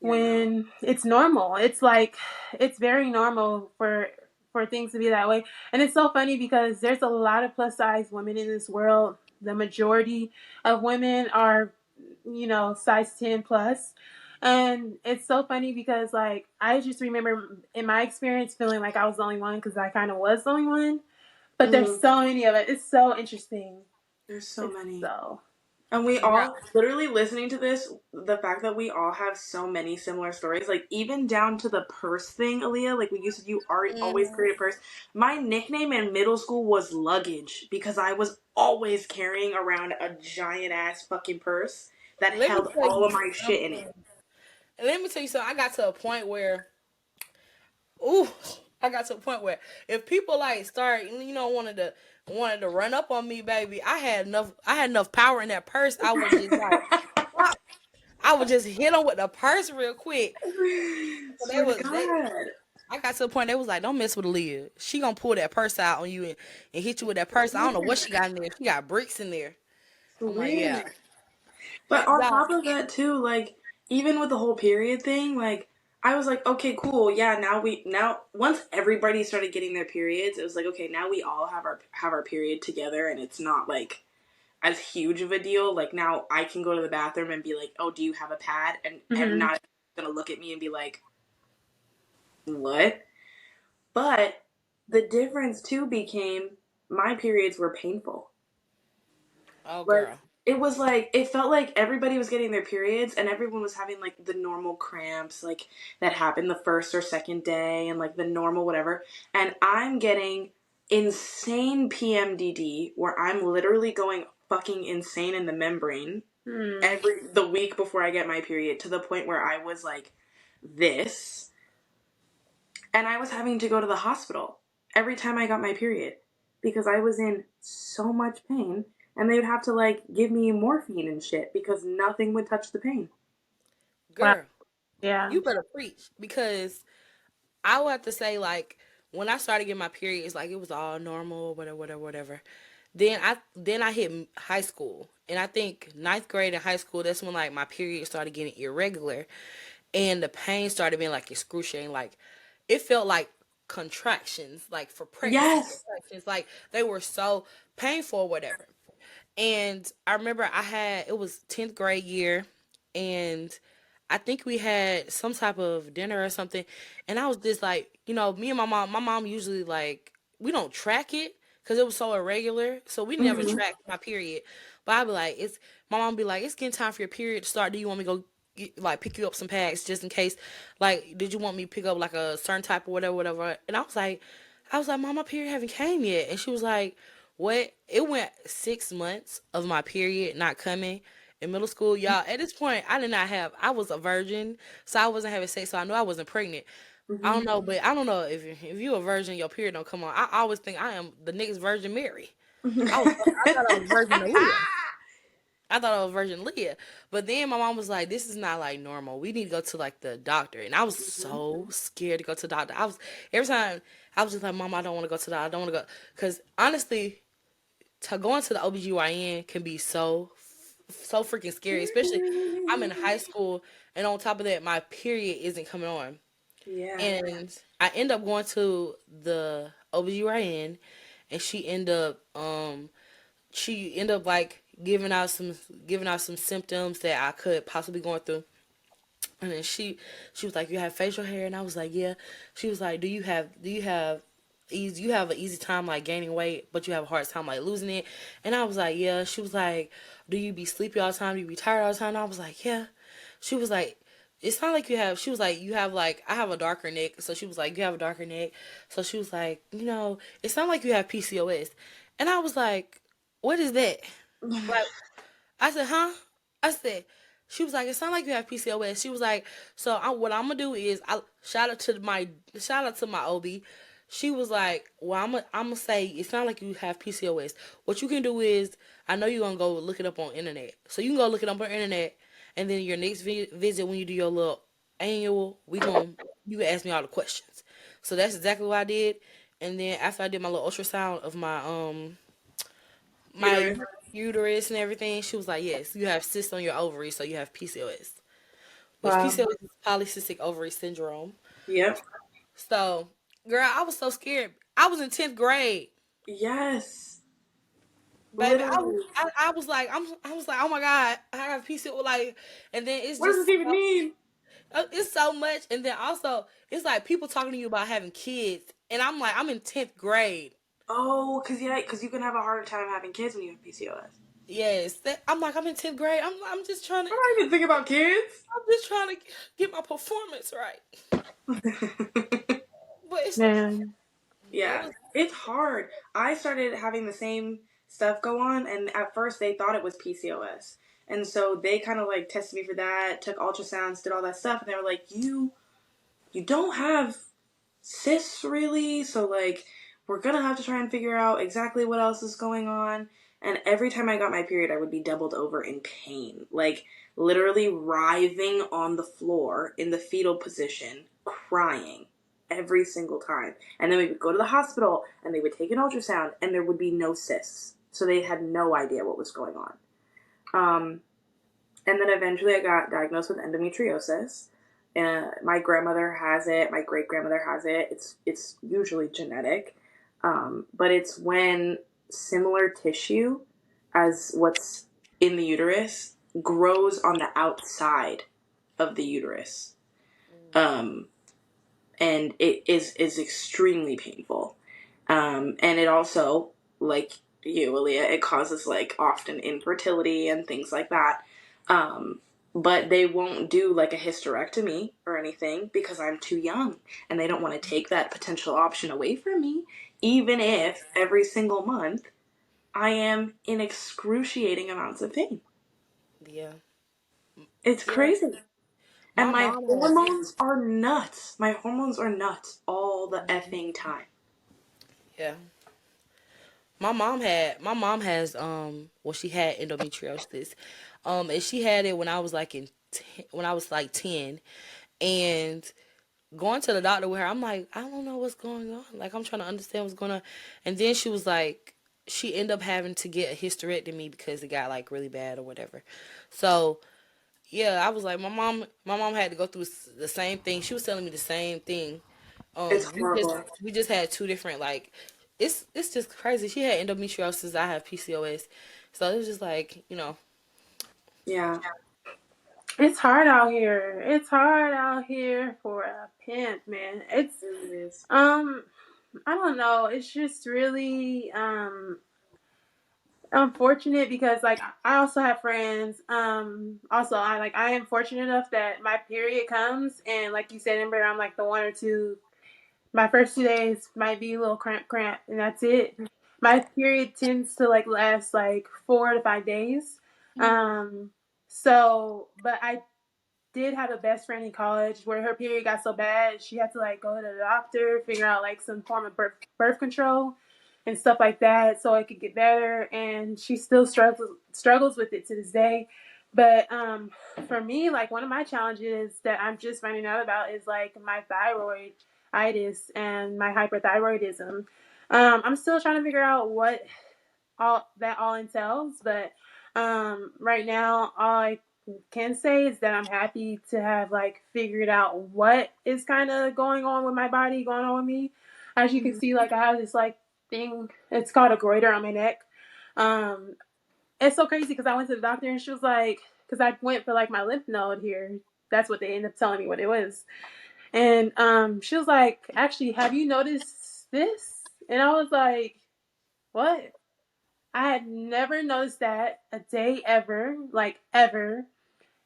Yeah, no. when it's normal. It's like it's very normal for things to be that way. And it's so funny because there's a lot of plus size women in this world. The majority of women are, size 10 plus. And it's so funny because like I just remember in my experience feeling like I was the only one because I kind of was the only one. But there's Mm, so many of it. It's so interesting. there's so It's many. so And we Girl. all, literally listening to this, the fact that we all have so many similar stories, like even down to the purse thing, Aaliyah, like you always Mhm. carried a purse. My nickname in middle school was luggage because I was always carrying around a giant ass fucking purse that Let me held tell all you of my shit in it. something. Let me tell you something. I got to a point where, ooh, I got to a point where if people like start, wanted to run up on me, baby, I had enough power in that purse. I was just like, pop. I would just hit them with the purse real quick. So Swear to God. I got to the point they was like, don't mess with Aaliyah. She gonna pull that purse out on you and hit you with that purse. I don't know what she got in there. She got bricks in there. I'm like, yeah. Swear. But on Y'all, top of that too, like even with the whole period thing, like I was like, okay, cool, yeah. Now once everybody started getting their periods, it was like, okay, now we all have our period together, and it's not like as huge of a deal. Like now I can go to the bathroom and be like, oh, do you have a pad? And mm-hmm. not gonna look at me and be like, what? But the difference too became my periods were painful. oh Like girl, it was like it felt like everybody was getting their periods and everyone was having like the normal cramps like that happened the first or second day and like the normal whatever, and I'm getting insane PMDD where I'm literally going fucking insane in the membrane Mm. every the week before I get my period, to the point where I was like this, and I was having to go to the hospital every time I got my period because I was in so much pain, and they would have to like give me morphine and shit because nothing would touch the pain. Wow. girl, Yeah. you better preach because I would have to say like when I started getting my periods, like it was all normal, whatever, whatever, whatever. Then I hit high school, and I think ninth grade in high school, that's when like my period started getting irregular, and the pain started being like excruciating. Like it felt like contractions, like for pregnancy Yes. contractions, like they were so painful, or whatever. And I remember it was 10th grade year, and I think we had some type of dinner or something. And I was just like, me and my mom usually like, we don't track it because it was so irregular. So we never Mm-hmm. tracked my period. But I'd be like, my mom be like, it's getting time for your period to start. Do you want me to go like pick you up some packs just in case? Like, did you want me to pick up like a certain type or whatever, whatever? And I was like, Mom, my period haven't came yet. And she was like, what? It went 6 months of my period not coming in middle school. Y'all, at this point, I was a virgin, so I wasn't having sex, so I knew I wasn't pregnant. I Mm-hmm. don't know, but I don't know if you a virgin, your period don't come on. I always think I am the next Virgin Mary. I thought I was Virgin Aaliyah. I thought I was Virgin Leah. But then my mom was like, this is not like normal. We need to go to like the doctor. And I was so scared to go to the doctor. Every time I was just like, Mom, I don't want to go to the doctor. I don't want to go. Because honestly, going to the OBGYN can be so freaking scary, especially I'm in high school, and on top of that my period isn't coming on. Yeah. And I end up going to the OBGYN, and she ended up like giving out some symptoms that I could possibly going through. And then she was like, "You have facial hair," and I was like, "Yeah." She was like, "Do you have an easy time like gaining weight, but you have a hard time like losing it?" And I was like, "Yeah." She was like, "Do you be sleepy all the time? Do you be tired all the time?" And I was like, "Yeah." She was like, "It's not like you have." She was like, "You have like I have a darker neck," so she was like, "You have a darker neck." So she was like, "It's not like you have PCOS," and I was like, "What is that?" Like I said, huh? I said, she was like, it sounds like you have PCOS. She was like, so what I'm gonna do is, I shout out to my OB. She was like, well, I'm gonna say it sounds like you have PCOS. What you can do is, I know you're gonna go look it up on internet, so you can go look it up on internet, and then your next visit when you do your little annual. You can ask me all the questions. So that's exactly what I did. And then after I did my little ultrasound of my Uterus. uterus and everything, she was like, "Yes, you have cysts on your ovaries, so you have PCOS." Which Wow. PCOS is polycystic ovary syndrome. Yep. So, girl, I was so scared. I was in 10th grade. Yes. Baby, Literally. I was like, I was like, oh my God, I have PCOS, like, and then it's What does just this even mean? it's so much, and then also it's like people talking to you about having kids, and I'm like, I'm in 10th grade. Oh, because you can have a harder time having kids when you have PCOS. Yes, I'm like, I'm in 10th grade. I'm just trying to, I don't even think about kids. I'm just trying to get my performance right. But Man. it Yeah, was, it's hard. I started having the same stuff go on, and at first they thought it was PCOS. And so they kind of like tested me for that, took ultrasounds, did all that stuff, and they were like, you don't have cysts really, so like we're gonna have to try and figure out exactly what else is going on. And every time I got my period, I would be doubled over in pain, like literally writhing on the floor in the fetal position, crying every single time. And then we would go to the hospital and they would take an ultrasound and there would be no cysts, so they had no idea what was going on. um, and then eventually I got diagnosed with endometriosis. My grandmother has it. My great grandmother has it. It's usually genetic, but it's when similar tissue as what's in the uterus grows on the outside of the uterus, um, and it is extremely painful. And it also, like you, Aaliyah, it causes like often infertility and things like that. Um, but they won't do like a hysterectomy or anything because I'm too young and they don't want to take that potential option away from me, even if every single month I am in excruciating amounts of pain. yeah, It's yeah. crazy. And My my mom has, hormones are nuts. My hormones are nuts all the effing time. yeah. My mom has well, she had endometriosis. And she had it when I was like when I was like 10, and going to the doctor with her, I'm like, I don't know what's going on. Like, I'm trying to understand what's going on. And then she was like, she ended up having to get a hysterectomy because it got like really bad or whatever. So yeah, I was like, my mom had to go through the same thing. She was telling me the same thing. It's We just horrible. we just had two different, like, it's just crazy. She had endometriosis. I have PCOS. So it was just like, Yeah. It's hard out here. It's hard out here for a pimp, man. It's It really is. I don't know. It's just really unfortunate because like I also have friends. Also I am fortunate enough that my period comes and like you said, Amber, I'm like the one or two. My first 2 days might be a little cramp, and that's it. My period tends to like last like 4 to 5 days. Um, so, but I did have a best friend in college where her period got so bad she had to like go to the doctor, figure out like some form of birth control and stuff like that so it could get better. And she still struggles with it to this day. But for me, like one of my challenges that I'm just finding out about is like my thyroiditis and my hyperthyroidism. I'm still trying to figure out what all entails, but right now all I can say is that I'm happy to have like figured out what is kind of going on with my body, going on with me. As you can see, like I have this like thing, it's called a goiter on my neck. um it's so crazy because I went to the doctor and she was like, because I went for like my lymph node here, that's what they ended up telling me what it was. And she was like, actually, have you noticed this? And I was like, what? I had never noticed that a day ever, like ever.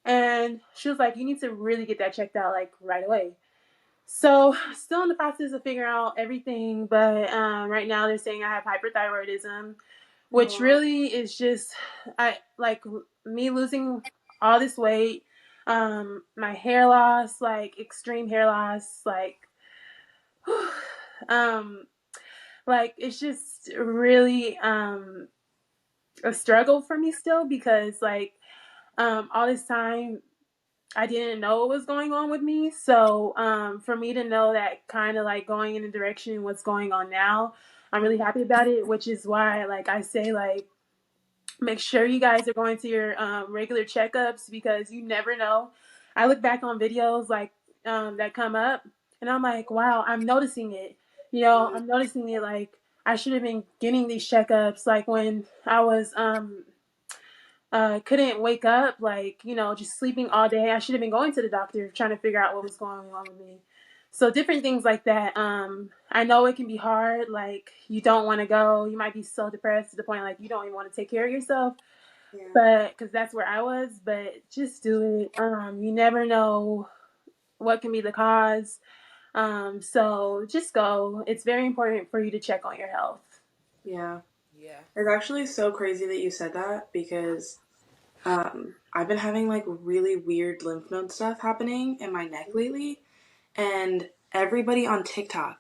And she was like, you need to really get that checked out, like right away. So, still in the process of figuring out everything, but right now they're saying I have hyperthyroidism, which Oh, really is just I like me losing all this weight, my hair loss, like extreme hair loss, um, like it's just really a struggle for me still because like all this time I didn't know what was going on with me. So for me to know that kind of like going in the direction what's going on now, I'm really happy about it, which is why like I say like make sure you guys are going to your regular checkups because you never know. I look back on videos like that come up and I'm like, wow, I'm noticing it. You know, I'm noticing it like I should have been getting these checkups like when I was couldn't wake up, like, you know, just sleeping all day. I should have been going to the doctor trying to figure out what was going on with me. So different things like that. I know it can be hard. Like you don't want to go. You might be so depressed to the point like you don't even want to take care of yourself. Yeah. But because that's where I was. But just do it. You never know what can be the cause. So just go. It's very important for you to check on your health. Yeah. Yeah. It's actually so crazy that you said that because I've been having like really weird lymph node stuff happening in my neck lately, and everybody on TikTok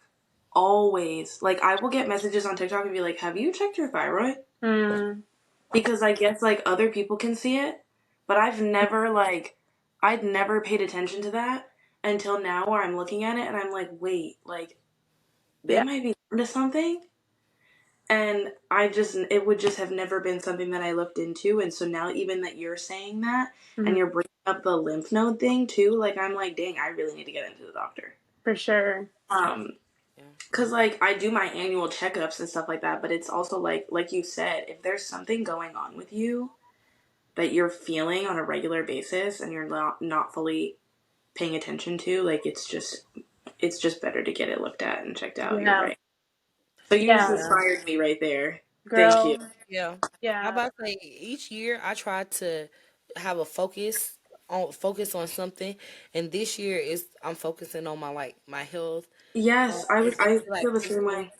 always like I will get messages on TikTok and be like, "Have you checked your thyroid?" Mm, Because I guess like other people can see it, but I'd never paid attention to that until now where I'm looking at it and I'm like, "Wait, like they yeah. might be onto something." And it would just have never been something that I looked into. And so now, even that you're saying that and Mm, you're bringing up the lymph node thing too, like, I'm like, dang, I really need to get into the doctor. for sure. Yeah. Cause like I do my annual checkups and stuff like that, but it's also like you said, if there's something going on with you that you're feeling on a regular basis and you're not fully paying attention to, like it's just better to get it looked at and checked out. You're Yeah. right. So you just Yeah. Yeah. inspired me right there. Thank you. Girl. Yeah. I Yeah. about to say each year I try to have a focus on something, and this year is I'm focusing on my health, Yes, I especially like feel the same physical. way.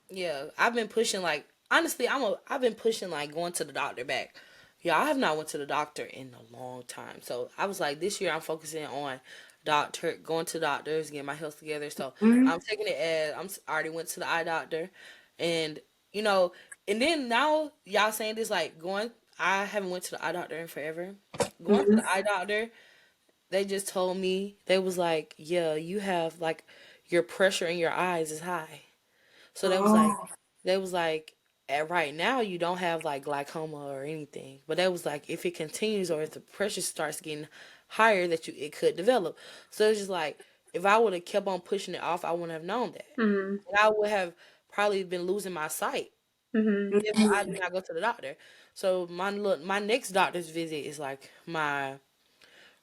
Yeah, I've been pushing like honestly, I've been pushing like going to the doctor back. Yeah, I have not went to the doctor in a long time. So I was like, this year I'm focusing on going to doctors, getting my health together. So Hmm. I'm taking it as I already went to the eye doctor, and you know, and then now y'all saying this like going. I haven't went to the eye doctor in forever. Going to Hmm. the eye doctor, they just told me they was like, yeah, you have like your pressure in your eyes is high. So Oh. they was like, at right now you don't have like glaucoma or anything, but that was like if it continues or if the pressure starts getting higher that it could develop. So it's just like if I would have kept on pushing it off, I wouldn't have known that, Mm-hmm. and I would have probably been losing my sight Mm-hmm. if I did not go to the doctor. So my next doctor's visit is like my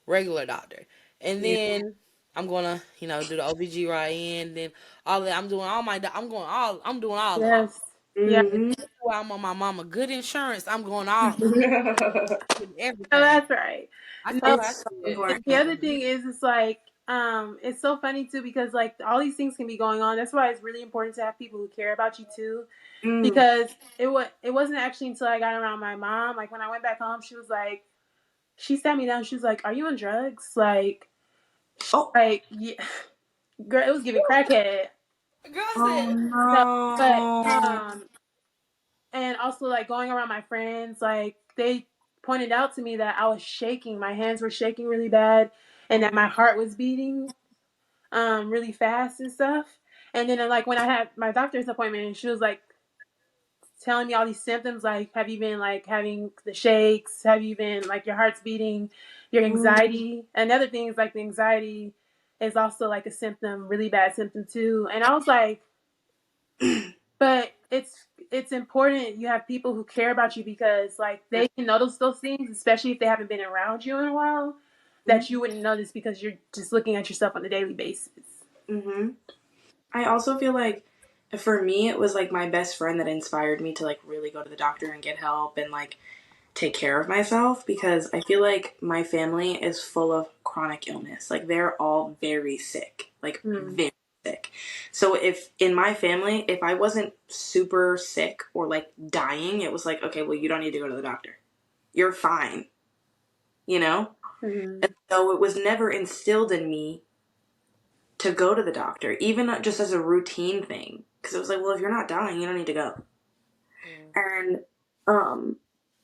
regular doctor. And Yeah. then I'm gonna, do the OBGYN, then all that. I'm doing all of it. Yes. Yeah. Hmm. While I'm on my mama good insurance, I'm going all of it, Oh, everything. that's right. I No, told her I It's so said, the important. other thing is, it's like, it's so funny too because like all these things can be going on. That's why it's really important to have people who care about you too. Mm. Because it wasn't actually until I got around my mom, like when I went back home, she sat me down. She was like, "Are you on drugs?" Oh. Like yeah, girl, it was giving crackhead. girl, I Oh said, No, but no. and also like going around my friends, like they pointed out to me that I was shaking. My hands were shaking really bad, and that my heart was beating really fast and stuff. And then like when I had my doctor's appointment, and she was like telling me all these symptoms, like have you been like having the shakes? Have you been like your heart's beating? Your Mm. anxiety. Another thing is like the anxiety is also like a symptom, really bad symptom too. And I was like, but it's important you have people who care about you because like they can notice those things, especially if they haven't been around you in a while, that you wouldn't notice because you're just looking at yourself on a daily basis. Mm-hmm. I also feel like for me, it was like my best friend that inspired me to like really go to the doctor and get help and like take care of myself because I feel like my family is full of chronic illness. Like they're all very sick, like Mm, very sick. So if in my family, if I wasn't super sick or like dying, it was like, okay, well, you don't need to go to the doctor. You're fine, you know? mm, And so it was never instilled in me to go to the doctor, even just as a routine thing. Because it was like, well, if you're not dying, you don't need to go. mm, And um,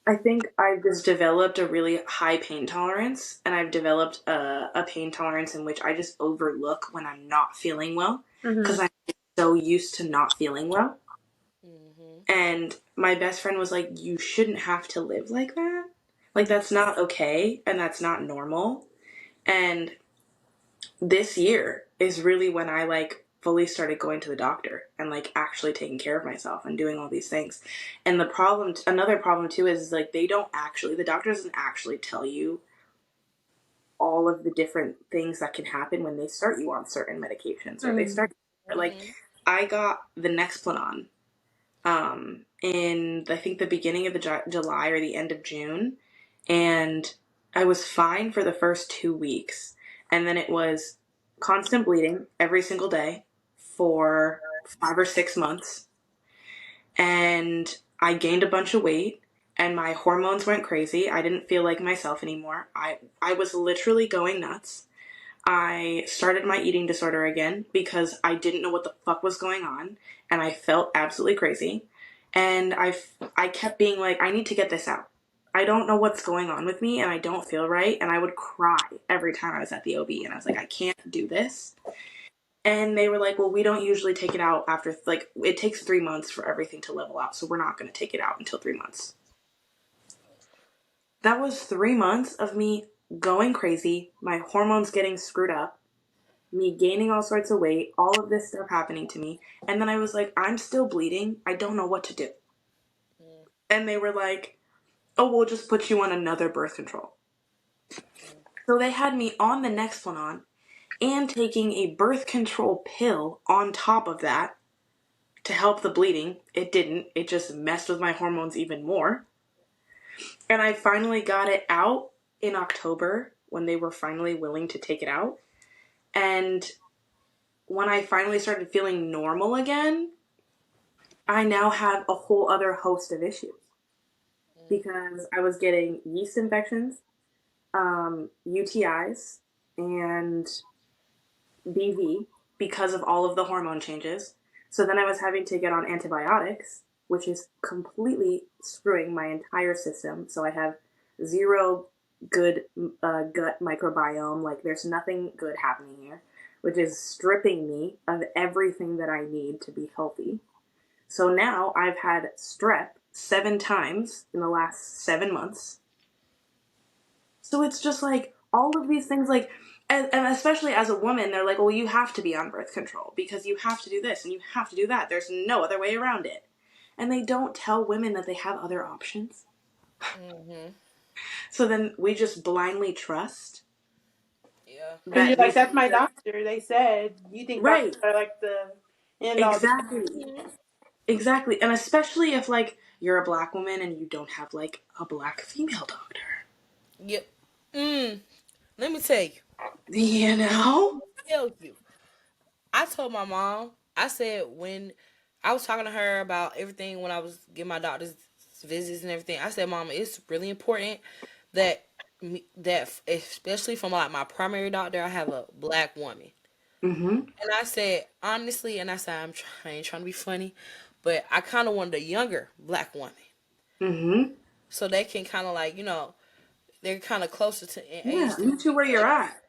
I think I've just developed a really high pain tolerance, and I've developed a pain tolerance in which I just overlook when I'm not feeling well because I'm so used to not feeling well. Mm-hmm. And my best friend was like, "You shouldn't have to live like that. Like, that's not okay, and that's not normal." And this year is really when I like fully started going to the doctor and like actually taking care of myself and doing all these things. And the problem, another problem too, is like the doctor doesn't actually tell you all of the different things that can happen when they start you on certain medications or they start like Mm-hmm. I got the Nexplanon in I think the beginning of the July or the end of June, and I was fine for the first 2 weeks, and then it was constant bleeding every single day for 5 or 6 months, and I gained a bunch of weight. And my hormones went crazy. I didn't feel like myself anymore. I was literally going nuts. I started my eating disorder again because I didn't know what the fuck was going on, and I felt absolutely crazy. And I kept being like, I need to get this out. I don't know what's going on with me, and I don't feel right. And I would cry every time I was at the OB, and I was like, I can't do this. And they were like, well, we don't usually take it out after, like, it takes 3 months for everything to level out, so we're not going to take it out until 3 months. That was 3 months of me going crazy, my hormones getting screwed up, me gaining all sorts of weight, all of this stuff happening to me. And then I was like, I'm still bleeding. I don't know what to do. And they were like, oh, we'll just put you on another birth control. So they had me on the Nexplanon and taking a birth control pill on top of that to help the bleeding. It didn't. It just messed with my hormones even more. And I finally got it out in October when they were finally willing to take it out. And when I finally started feeling normal again, I now have a whole other host of issues because I was getting yeast infections, UTIs, and BV because of all of the hormone changes. So then I was having to get on antibiotics, which is completely screwing my entire system. So I have zero good gut microbiome. Like, there's nothing good happening here, which is stripping me of everything that I need to be healthy. So now I've had strep 7 times in the last 7 months. So it's just like all of these things, like, and especially as a woman, they're like, well, you have to be on birth control because you have to do this and you have to do that. There's no other way around it. And they don't tell women that they have other options. Mm-hmm. So then we just blindly trust Yeah. Because you're that like, these that's things my are doctor. They said you think right. doctors are like the end all. Exactly. Exactly. And especially if like you're a black woman and you don't have like a black female doctor. Yep. Let me tell you. You know? Tell you. I told my mom. I said when I was talking to her about everything when I was getting my doctor's visits and everything. I said, Mama, it's really important that that especially from like my primary doctor, I have a black woman. Mm-hmm. And I said honestly, and I said I ain't trying to be funny, but I kind of wanted a younger black woman Mm-hmm. so they can kind of like they're kind of closer to in Yeah, age to meet you me. where you're at.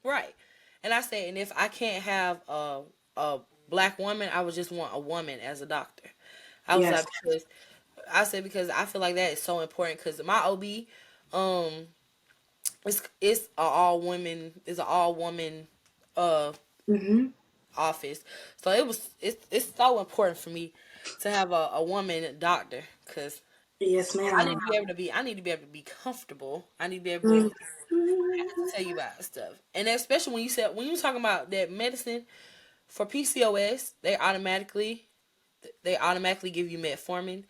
Right. And I said, and if I can't have a black woman, I would just want a woman as a doctor. I was Yes. like, because I said because I feel like that is so important. Because my OB, um, it's a all women, it's an all woman, uh, Mm-hmm. office. So it's so important for me to have a woman doctor because Yes, ma'am. I need to be able to be comfortable. I need to be able Mm-hmm. to tell you about stuff, and especially when you talking about that medicine for PCOS, they automatically give you metformin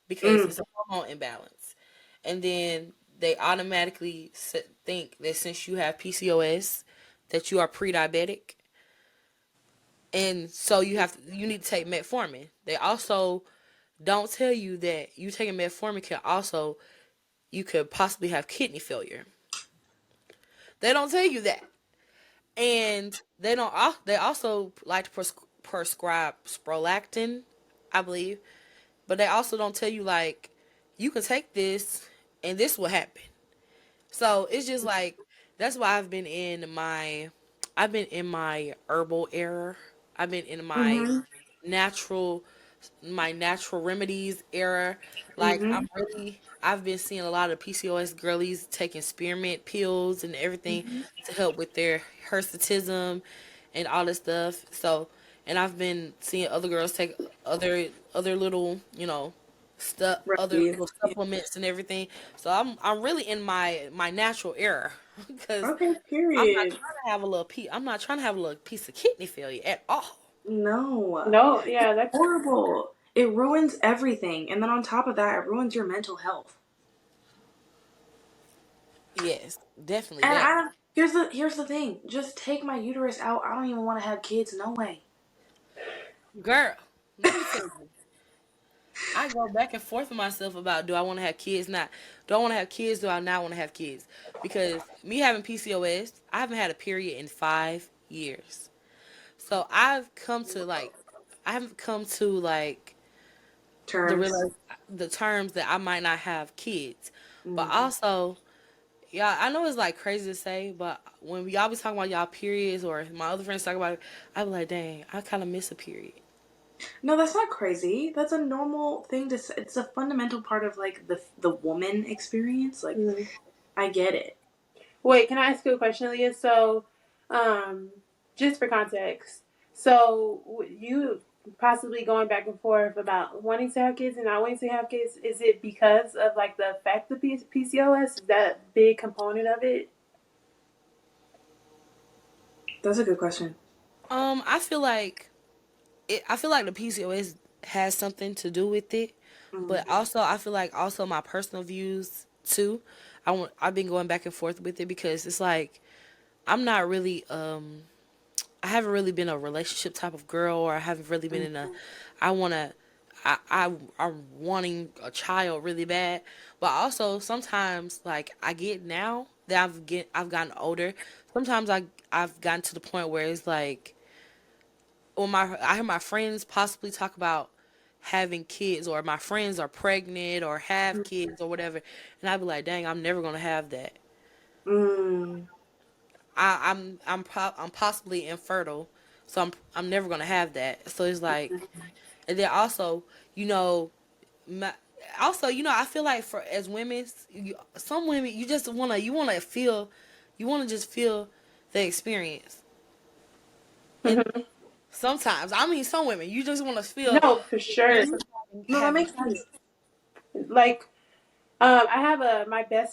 because Mm. it's a hormone imbalance, and then they automatically think that since you have PCOS, that you are pre-diabetic, and so you need to take metformin. They also don't tell you that you taking metformin can also you could possibly have kidney failure. They don't tell you that. And they don't. They also like to prescribe prolactin, I believe, but they also don't tell you like you can take this and this will happen. So it's just like that's why I've been in my herbal era. I've been in Mm-hmm. natural my natural remedies era. Like Mm-hmm. I've been seeing a lot of PCOS girlies taking spearmint pills and everything Mm-hmm. to help with their hirsutism and all this stuff. So, and I've been seeing other girls take other little, stuff, other Remedies. little Yeah. supplements and everything. So I'm really in my natural era because Okay, I'm not period. trying to have a little piece. I'm not trying to have a little piece of kidney failure at all. No. No, It's yeah, that's horrible. It ruins everything. And then on top of that, it ruins your mental health. Yes, definitely And that. I don't here's the thing. Just take my uterus out. I don't even want to have kids, no way. Girl, let me tell you, I go back and forth with myself about do I want to have kids, not do I want to have kids, do I not want to have kids? Because me having PCOS, I haven't had a period in 5 years. So I haven't come to like the Terms. real the terms that I might not have kids. But Mm. also, yeah, I know it's like crazy to say, but when we always talk about y'all periods or my other friends talk about it, I be like, dang, I kind of miss a period. No, that's not crazy. That's a normal thing to say. It's a fundamental part of like the woman experience. Like mm. I get it. Wait, can I ask you a question, Leah? So, um, just for context, so you possibly going back and forth about wanting to have kids and not wanting to have kids, is it because of like the effect of PCOS? Is that a big component of it? That's a good question. I feel like I feel like the PCOS has something to do with it, Mm. but also I feel like also my personal views too. I've been going back and forth with it because it's like I'm not really I haven't really been a relationship type of girl, or I haven't really been Mm. in a I want to I'm wanting a child really bad, but also sometimes like I get now that I've gotten older, sometimes I've gotten to the point where it's like when I hear my friends possibly talk about having kids, or my friends are pregnant or have kids or whatever, and I'd be like, dang, I'm never gonna have that. Mm. I'm possibly infertile, so I'm never gonna have that. So it's like, and then also, you know, my, also, I feel like for as women, some women you just you wanna just feel the experience, and Hmm. sometimes, I mean, some women you just want to feel No, for the sure. experience of No, that having makes kids. sense. Like, I have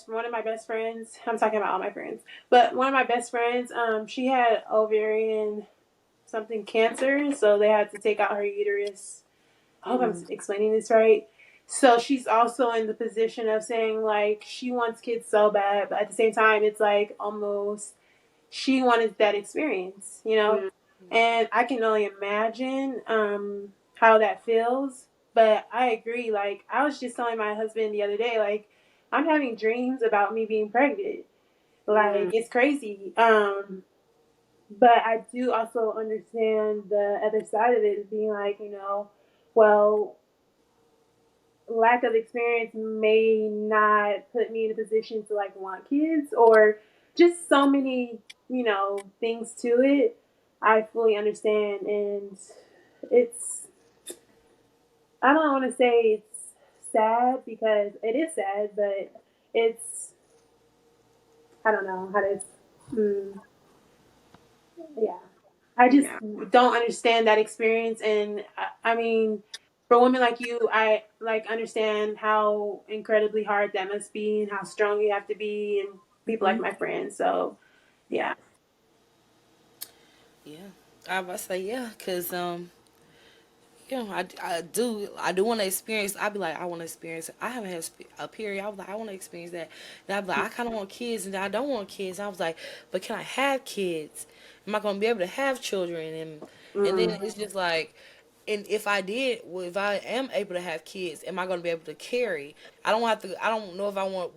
one of my best friends. I'm talking about all my friends, but one of my best friends, she had ovarian something cancer, so they had to take out her uterus. I hope I'm Mm. explaining this right. So she's also in the position of saying like she wants kids so bad, but at the same time, it's like almost she wanted that experience, you know. Mm. And I can only imagine how that feels. But I agree. Like I was just telling my husband the other day, like I'm having dreams about me being pregnant. Mm. Like it's crazy. But I do also understand the other side of it, being like, well, lack of experience may not put me in a position to like want kids, or just so many, things to it. I fully understand, and it's, I don't want to say it's sad because it is sad, but it's, I don't know how to, mm, yeah. I just Yeah. don't understand that experience, and I mean, for women like you, I like understand how incredibly hard that must be, and how strong you have to be, and people like Mm-hmm. my friends. So, yeah. Yeah, I was about to say yeah, cause I do want to experience. I'd be like, I want to experience. I haven't had a period. I was like, I want to experience that. And I'd be like, I kind of want kids, and I don't want kids. I was like, but can I have kids? Am I gonna be able to have children? And then Mm. it's just like, and if I did, well, if I am able to have kids, am I gonna be able to carry? I don't have to. I don't know if I want.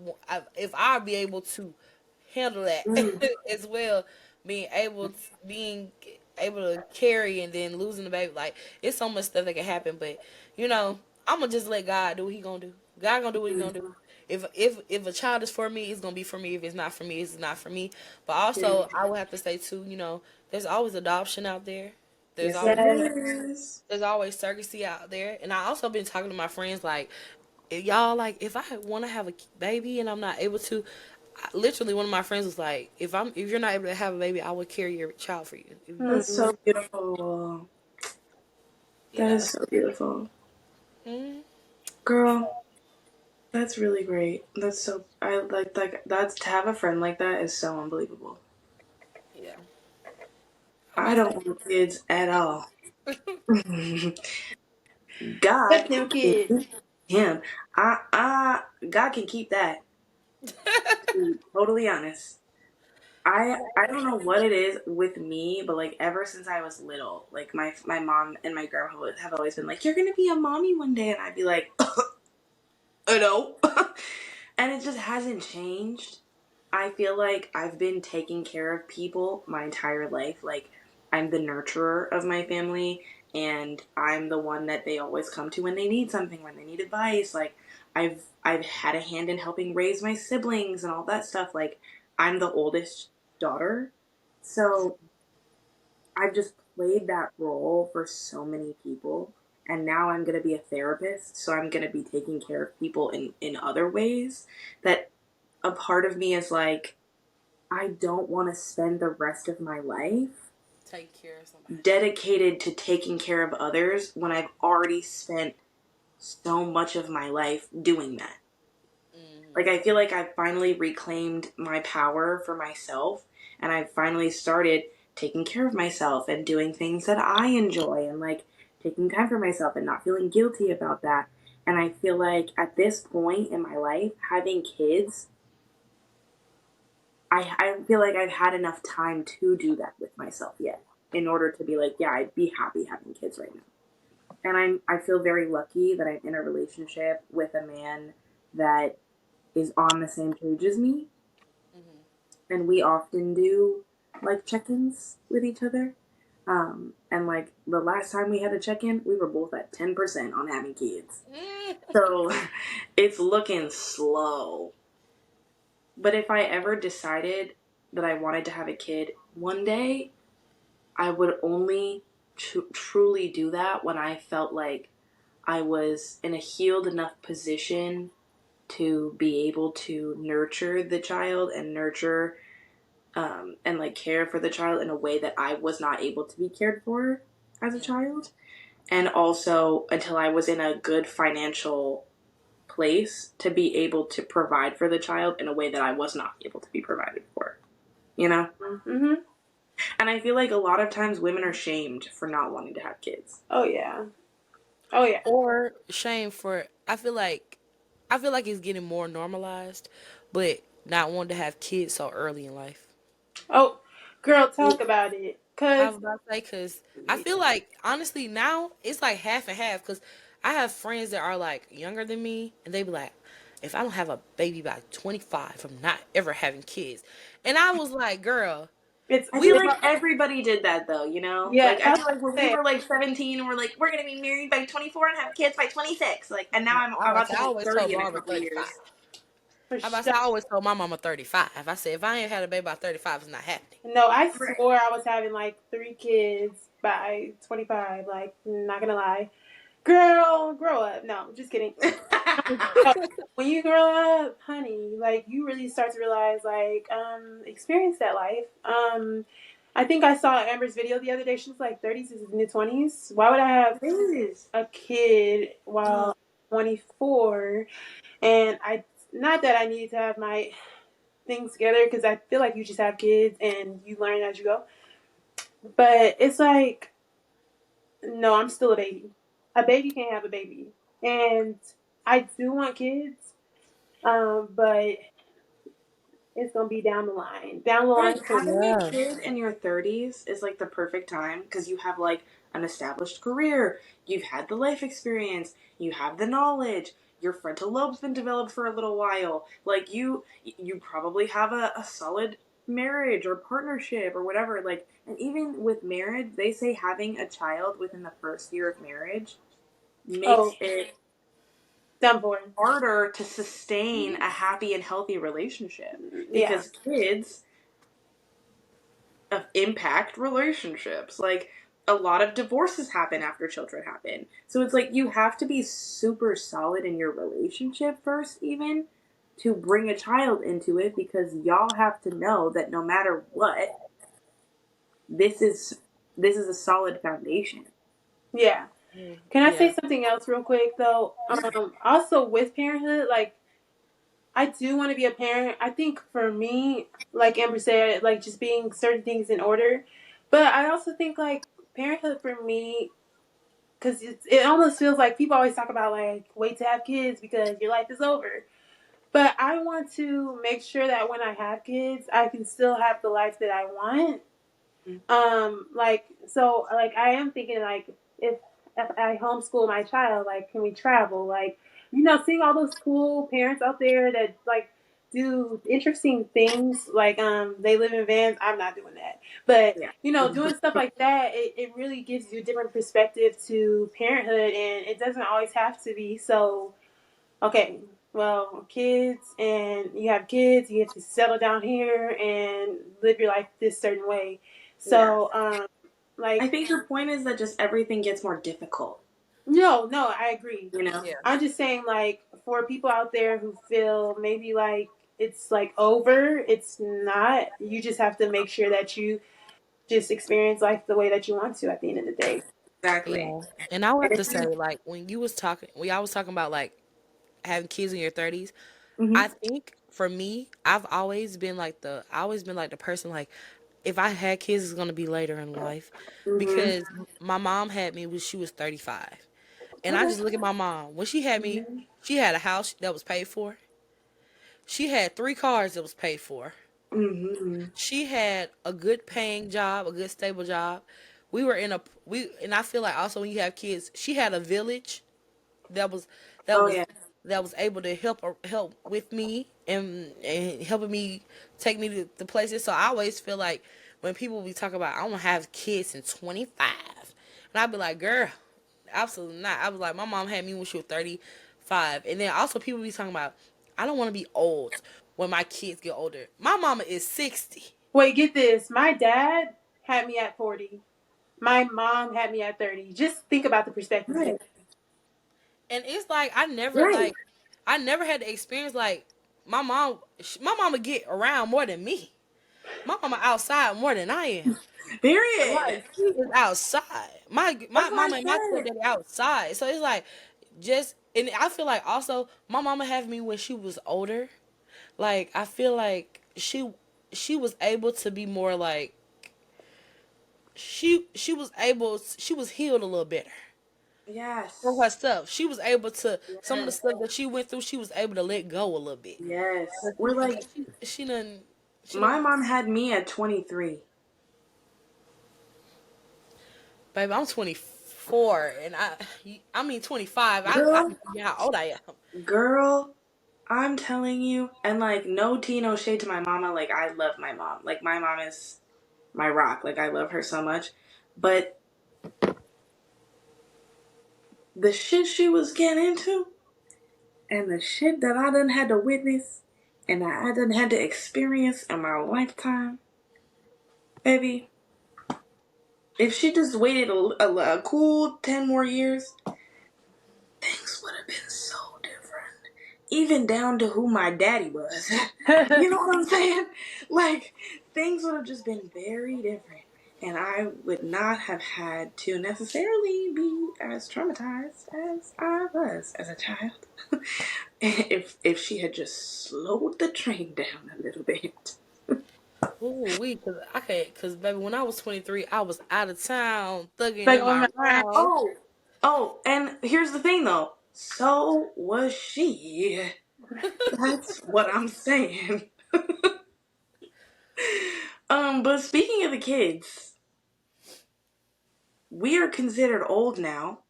If I'll be able to handle that Mm. as well, being able to carry and then losing the baby. Like it's so much stuff that can happen, but you know, I'm gonna just let God do what He gonna do. God gonna do what He Mm. gonna do. if a child is for me, it's gonna be for me. If it's not for me, it's not for me. But also, I would have to say too, there's always adoption out there. There's Yes, always Yes. it is. there's always surrogacy out there, and I also been talking to my friends like, y'all, like, if I want to have a baby and I'm not able to, literally one of my friends was like, if you're not able to have a baby, I would carry your child for you. That's Mm-hmm. so beautiful. That Yeah. is so beautiful. Mm, Girl, that's really great. That's so, I like, that's, to have a friend like that is so unbelievable. yeah. I'm I about to don't want kids at all. But God them can kids. keep him. God can keep that. To be totally honest. I don't know what it is with me, but like ever since I was little, like my mom and my grandma have always been like, "You're gonna be a mommy one day," and I'd be like, "I know," and it just hasn't changed. I feel like I've been taking care of people my entire life. Like, I'm the nurturer of my family, and I'm the one that they always come to when they need something, when they need advice. Like, I've had a hand in helping raise my siblings and all that stuff. Like, I'm the oldest daughter, so I've just played that role for so many people. And now I'm going to be a therapist, so I'm going to be taking care of people in other ways that a part of me is like, I don't want to spend the rest of my life take care of somebody. dedicated to taking care of others when I've already spent so much of my life doing that. Like, I feel like I've finally reclaimed my power for myself, and I've finally started taking care of myself and doing things that I enjoy, and like taking time for myself and not feeling guilty about that. And I feel like at this point in my life, having kids, I feel like I've had enough time to do that with myself yet in order to be like, yeah, I'd be happy having kids right now. And I feel very lucky that I'm in a relationship with a man that is on the same page as me. And we often do like check-ins with each other. And like the last time we had a check-in, we were both at 10% on having kids. So it's looking slow. But if I ever decided that I wanted to have a kid one day, I would only truly do that when I felt like I was in a healed enough position to be able to nurture the child and nurture and like care for the child in a way that I was not able to be cared for as a child. And also until I was in a good financial place to be able to provide for the child in a way that I was not able to be provided for. You know? Mm-hmm. And I feel like a lot of times women are shamed for not wanting to have kids. Oh yeah. Oh yeah. Or shame for, I feel like it's getting more normalized, but not wanting to have kids so early in life. Oh, girl, talk about it. I Cause was about to say, because I feel like, honestly, now it's like half and half. Because I have friends that are like younger than me, and they be like, if I don't have a baby by 25, I'm not ever having kids. And I was like, girl, it's I we feel it's like grow. everybody did that though, you know? yeah. Like, I I was feel like when we saying, were like 17 and we're like, we're gonna be married by 24 and have kids by 26. Like, and now I'm about to I be always told 30 in a Barbara couple 35. years. for I about to sure. say, I always told my mama 35. I said, if I ain't had a baby by 35, it's not happening. No, I Right. swore I was having like 3 kids by 25. Like, not gonna lie, girl, grow up. No, just kidding. So, when you grow up, honey, like you really start to realize, like, experience that life. I think I saw Amber's video the other day. She was like 30s to mid 20s. Why would I have It is. a kid while 24? And I, not that I needed to have my things together because I feel like you just have kids and you learn as you go. But it's like, no, I'm still a baby. A baby can't have a baby. And I do want kids, but it's gonna be down the line. Down the But line like for having a Yeah. kid in your 30s is like the perfect time because you have like an established career, you've had the life experience, you have the knowledge, your frontal lobe's been developed for a little while. Like you probably have a solid marriage or partnership or whatever. Like, and even with marriage, they say having a child within the first year of marriage makes oh it Done for. harder to sustain a happy and healthy relationship Yeah. because kids impact relationships. Like, a lot of divorces happen after children happen. So it's like you have to be super solid in your relationship first, even to bring a child into it, because y'all have to know that no matter what, this is a solid foundation. Yeah. Can I Yeah. say something else real quick though? Also with parenthood, like I do want to be a parent. I think for me, like Amber said, like just being certain things in order. But I also think like parenthood for me, because it almost feels like people always talk about like wait to have kids because your life is over. But I want to make sure that when I have kids, I can still have the life that I want. Like so, like I am thinking like if I homeschool my child, like can we travel? Like seeing all those cool parents out there that like do interesting things. Like they live in vans. I'm not doing that, but Yeah. doing stuff like that, it really gives you a different perspective to parenthood, and it doesn't always have to be so. Okay, well, kids, and you have kids, you have to settle down here and live your life this certain way. Yeah. So, I like, think your point is that just everything gets more difficult. no, I agree. You know? Yeah. I'm just saying, like, for people out there who feel maybe like it's like over, it's not. You just have to make sure that you just experience life the way that you want to at the end of the day. Exactly. Yeah. And I would And have to if say, you, like, when y'all was talking about like having kids in your 30s, I mm-hmm. think for me, I always been like the person like, if I had kids, it's gonna be later in life, Mm-hmm. because my mom had me when she was 35, and I Okay. just look at my mom when she had me. Mm-hmm. She had a house that was paid for. She had 3 cars that was paid for. Mm-hmm. She had a good paying job, a good stable job. And I feel like also when you have kids, she had a village that was that Oh was yeah. that was able to help with me and helping me take me to the places. So I always feel like when people be talking about I want to have kids in 25, and I'd be like, girl, absolutely not. I was like, my mom had me when she was 35, and then also people be talking about I don't want to be old when my kids get older. My mama is 60. Wait, get this. My dad had me at 40. My mom had me at 30. Just think about the perspective there. Right. And it's like Right. I never had the experience like my mama get around more than me. My mama outside more than I am. Period. Like she is outside. My That's what I mama and my said. stepdaddy outside. So it's like just and I feel like also my mama had me when she was older. Like I feel like she was able to be more like she was healed a little better for her Yes. stuff. She was able to some of the Yes. stuff that she went through. She was able to let go a little bit. Yes. But We're like, she my done. mom had me at 23. Baby, I'm 24, and I mean 25. I Girl, can see how old I am. girl, I'm telling you, and like no tea, no shade to my mama. Like, I love my mom. Like, my mom is my rock. Like, I love her so much. But the shit she was getting into, and the shit that I done had to witness, and that I done had to experience in my lifetime, baby. If she just waited a cool 10 more years, things would have been so different. Even down to who my daddy was. You know what I'm saying? Like, things would have just been very different. And I would not have had to necessarily be as traumatized as I was as a child. If she had just slowed the train down a little bit. Ooh, cause baby, when I was 23, I was out of town, thugging Like, in oh my my God. round. Oh, oh, and here's the thing though. So was she. That's what I'm saying. But speaking of the kids, we are considered old now,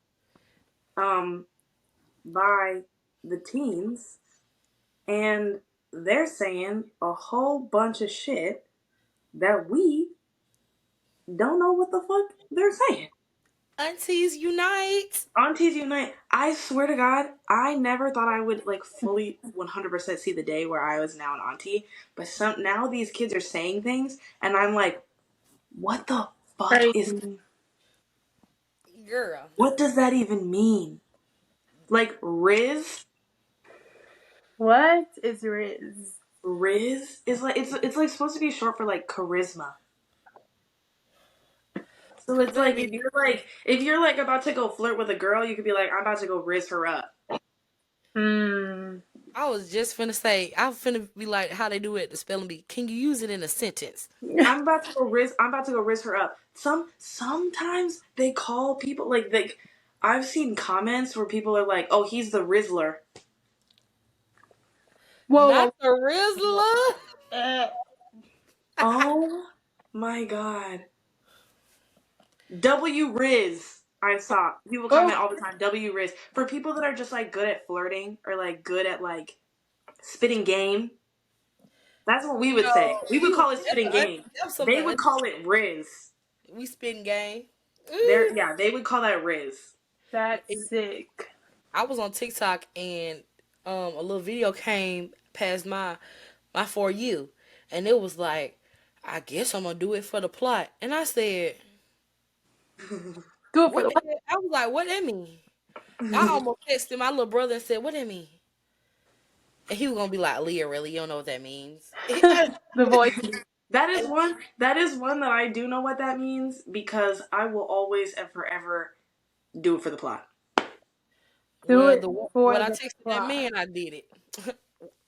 um, by the teens, and they're saying a whole bunch of shit that we don't know what the fuck they're saying. Aunties unite. Aunties unite. I swear to God, I never thought I would like fully 100% see the day where I was now an auntie. But now these kids are saying things, and I'm like, what the fuck is? Crazy. Girl. What does that even mean? Like Riz? What is Riz? Riz is like it's like supposed to be short for like charisma. So it's like Baby, if you're like about to go flirt with a girl, you could be like, I'm about to go Riz her up. Hmm. I was just finna say, I was finna be like how they do it at the spelling bee. Can you use it in a sentence? I'm about to go Riz her up. Sometimes they call people like I've seen comments where people are like, oh, he's the Rizzler. Not Whoa. the Rizzler. Uh, Oh my god. W Riz. I saw people oh, comment all the time. W Riz. For people that are just like good at flirting or like good at like spitting game, that's what we would say. We would call it spitting game. That's some They would call it Riz. we spitting game. They would call that Riz. that's sick. I was on TikTok and a little video came past my for you, and it was like, I guess I'm gonna do it for the plot, and I said, Do it for what the the hell? I was like, what that mean? I almost texted my little brother and said, what that mean? And he was gonna be like, Aaliyia, really? You don't know what that means? the voice. That is one. That is one that I do know what that means because I will always and forever do it for the plot. Do Well, it the for when I the texted that plot. man, I did it.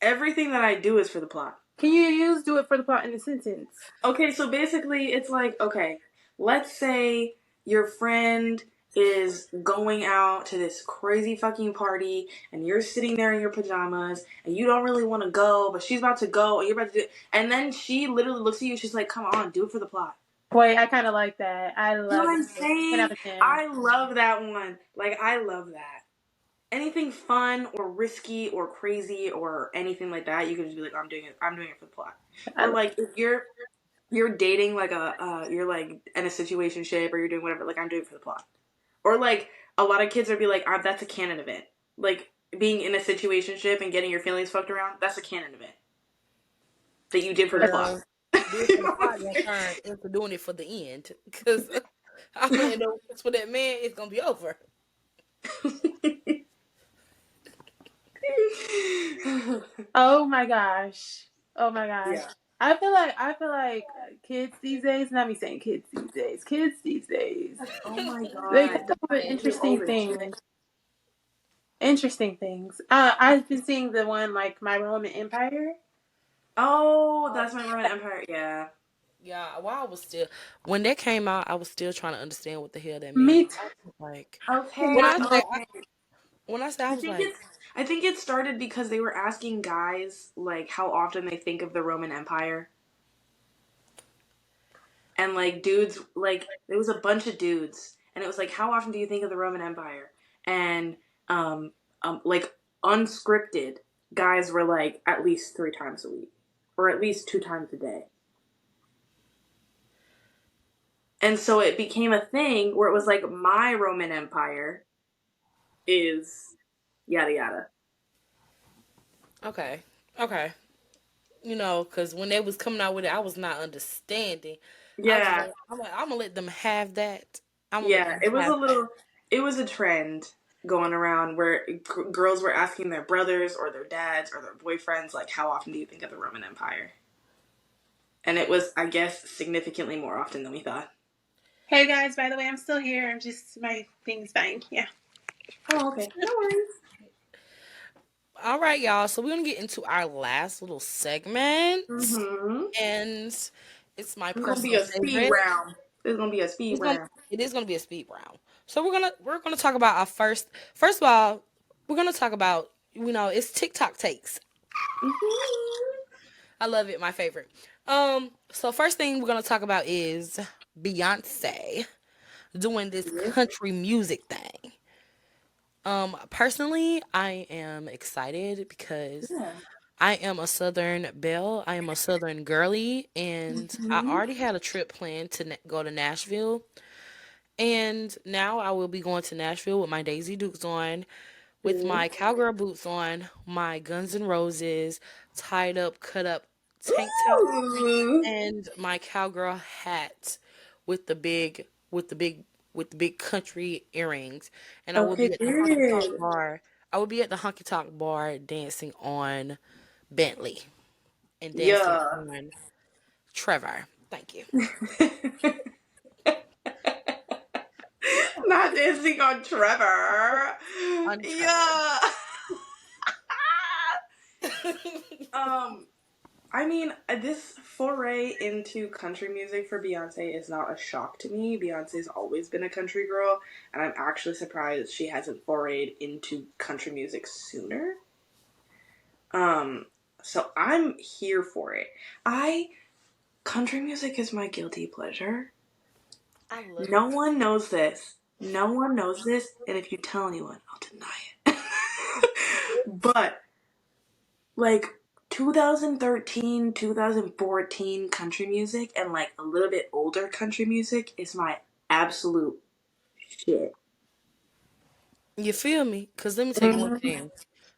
Everything that I do is for the plot. Can you use do it for the plot in a sentence? Okay, so basically, it's like okay, let's say your friend is going out to this crazy fucking party and you're sitting there in your pajamas and you don't really want to go, but she's about to go and you're about to do it. And then she literally looks at you, she's like, come on, do it for the plot. Wait, I kind of like that. I You know love what I'm it. 10 saying? out of 10. I love that one. Like, I love that. Anything fun or risky or crazy or anything like that, you can just be like, I'm doing it for the plot. Or like if you're dating like you're like in a situationship or you're doing whatever, like I'm doing it for the plot. Or like a lot of kids would be like, that's a canon event. Like being in a situationship and getting your feelings fucked around, that's a canon event that you did for the plot. Do it for the plot and turn into doing it for the end. Because I'm gonna end up for that man, it's gonna be over. Oh my gosh. Oh my gosh. Yeah. I feel like kids these days, not me saying kids these days, Oh my they god. come up with You're old as shit. interesting things. I've been seeing the one like My Roman Empire. Oh, that's my Roman Empire. Yeah. Yeah, when that came out, I was still trying to understand what the hell that meant. Me too. I was like, when Okay. I say, Okay. I I was think like, it's. I think it started because they were asking guys like how often they think of the Roman Empire, and like dudes like there was a bunch of dudes, and it was like how often do you think of the Roman Empire, and like unscripted guys were like at least 3 times a week, or at least 2 times a day. And so it became a thing where it was like my Roman Empire is yada yada. okay, okay. Because when they was coming out with it, I was not understanding. I was Yeah, like, I'm gonna let them have that. I'm gonna let yeah. them have that. It was a trend going around where girls were asking their brothers or their dads or their boyfriends like, "How often do you think of the Roman Empire?" And it was, I guess, significantly more often than we thought. Hey guys, by the way, I'm still here. I'm just my thing's fine. Yeah. Oh, okay. No worries. All right, y'all. So we're gonna get into our last little segment, Mm-hmm. and it's my It's gonna be personal a speed favorite. round. It's gonna be a speed round. It is gonna be a speed round. So we're gonna talk about our first of all, we're gonna talk about it's TikTok takes. Mm-hmm. I love it, my favorite. So first thing we're gonna talk about is Beyonce doing this Yeah. country music thing. Personally, I am excited because Yeah. I am a Southern belle. I am a Southern girly, and I Mm-hmm. already had a trip planned to go to Nashville. And now I will be going to Nashville with my Daisy Dukes on, with Ooh. my cowgirl boots on, my Guns N' Roses tied up, cut up tank top, Ooh. and my cowgirl hat with the big with the big with the big country earrings. And I will Okay, be at the honky tonk period. bar. I will be at the honky tonk bar dancing on Bentley and dancing Yeah. on Trevor. Thank you. Not dancing on Trevor. On Trevor. Yeah. um, I mean, this foray into country music for Beyonce is not a shock to me. Beyonce's always been a country girl, and I'm actually surprised she hasn't forayed into country music sooner. Um, so I'm here for it. I Country music is my guilty pleasure. I love No it. one knows this. No one knows this, and if you tell anyone, I'll deny it. But like 2013, 2014 country music and like a little bit older country music is my absolute shit. You feel me? Cause let me tell you one Mhm. thing.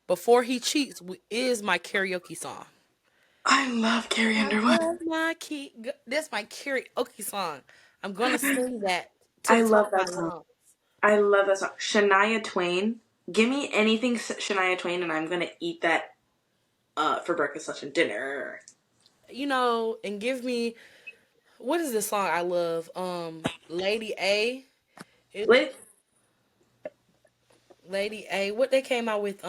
Before He Cheats is my karaoke song. I love Carrie I Underwood. love my key. That's my karaoke song. I'm gonna sing that to I the top love of my that song. lungs. I love that song. Shania Twain. Give me anything Shania Twain, and I'm gonna eat that for breakfast, lunch, and dinner. And give me what is this song I love? Lady A. It, Lit. Lady A. What they came out with?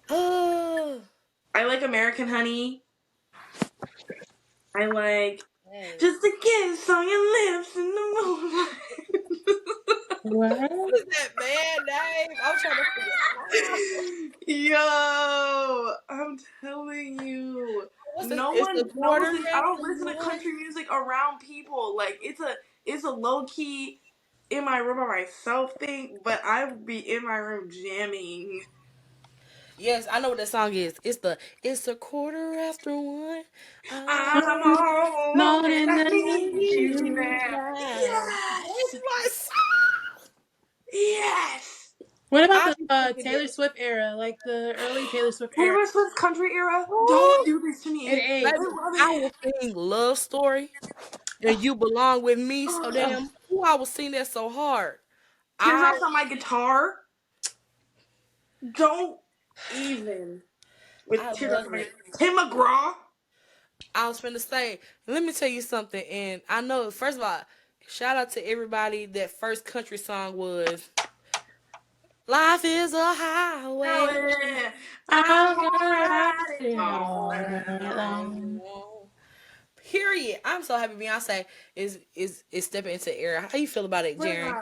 Oh, I like American Honey. I like yes. just a kiss on your lips in the moonlight. What? What is that band name? I'm trying to figure it out. Yo, I'm telling you, What's this? no It's one the knows quarter this. I after don't listen to one. country music around people. Like it's a low key in my room by myself thing, but I would be in my room jamming. Yes, I know what that song is. It's a quarter after one. I'm I all alone and Morning, I I need need need you you you. now. now. Yes, That's my song. yes. What about I the be thinking Taylor that. Swift era, like the early Taylor Swift era? Taylor Swift country era. Don't Oh, do this to It me. is. I baby, love I it. will sing Love Story and You Belong with Me so Ugh. damn. Ooh, I will sing that so hard. I Teardrops on my guitar. Don't even with I teardrops love on my it. guitar. Tim McGraw. I was finna say, let me tell you something, and I know first of all, shout out to everybody that first country song was Life is a highway. Howard. I'm I'm gonna gonna ride ride it it all all night night long. Period. I'm so happy Beyonce is stepping into the era. How you feel about it, Jerrin? long.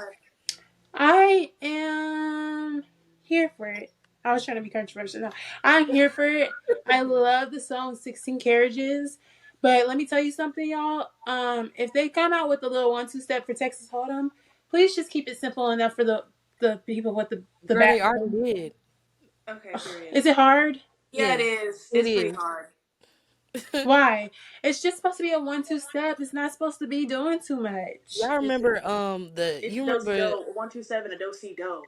I am here for it. I was trying to be controversial. No, I'm here for it. I love the song 16 Carriages. But let me tell you something, y'all. If they come out with a little 1-2 step for Texas Hold'em, please just keep it simple enough for the people with the Girl, they back. already did. Okay, period. Is it hard? Yeah, it Yes, is. it It's pretty is. hard. Why? It's just supposed to be a 1-2 step. It's not supposed to be doing too much. Y'all It's remember it's you do si remember do 127 a do si do.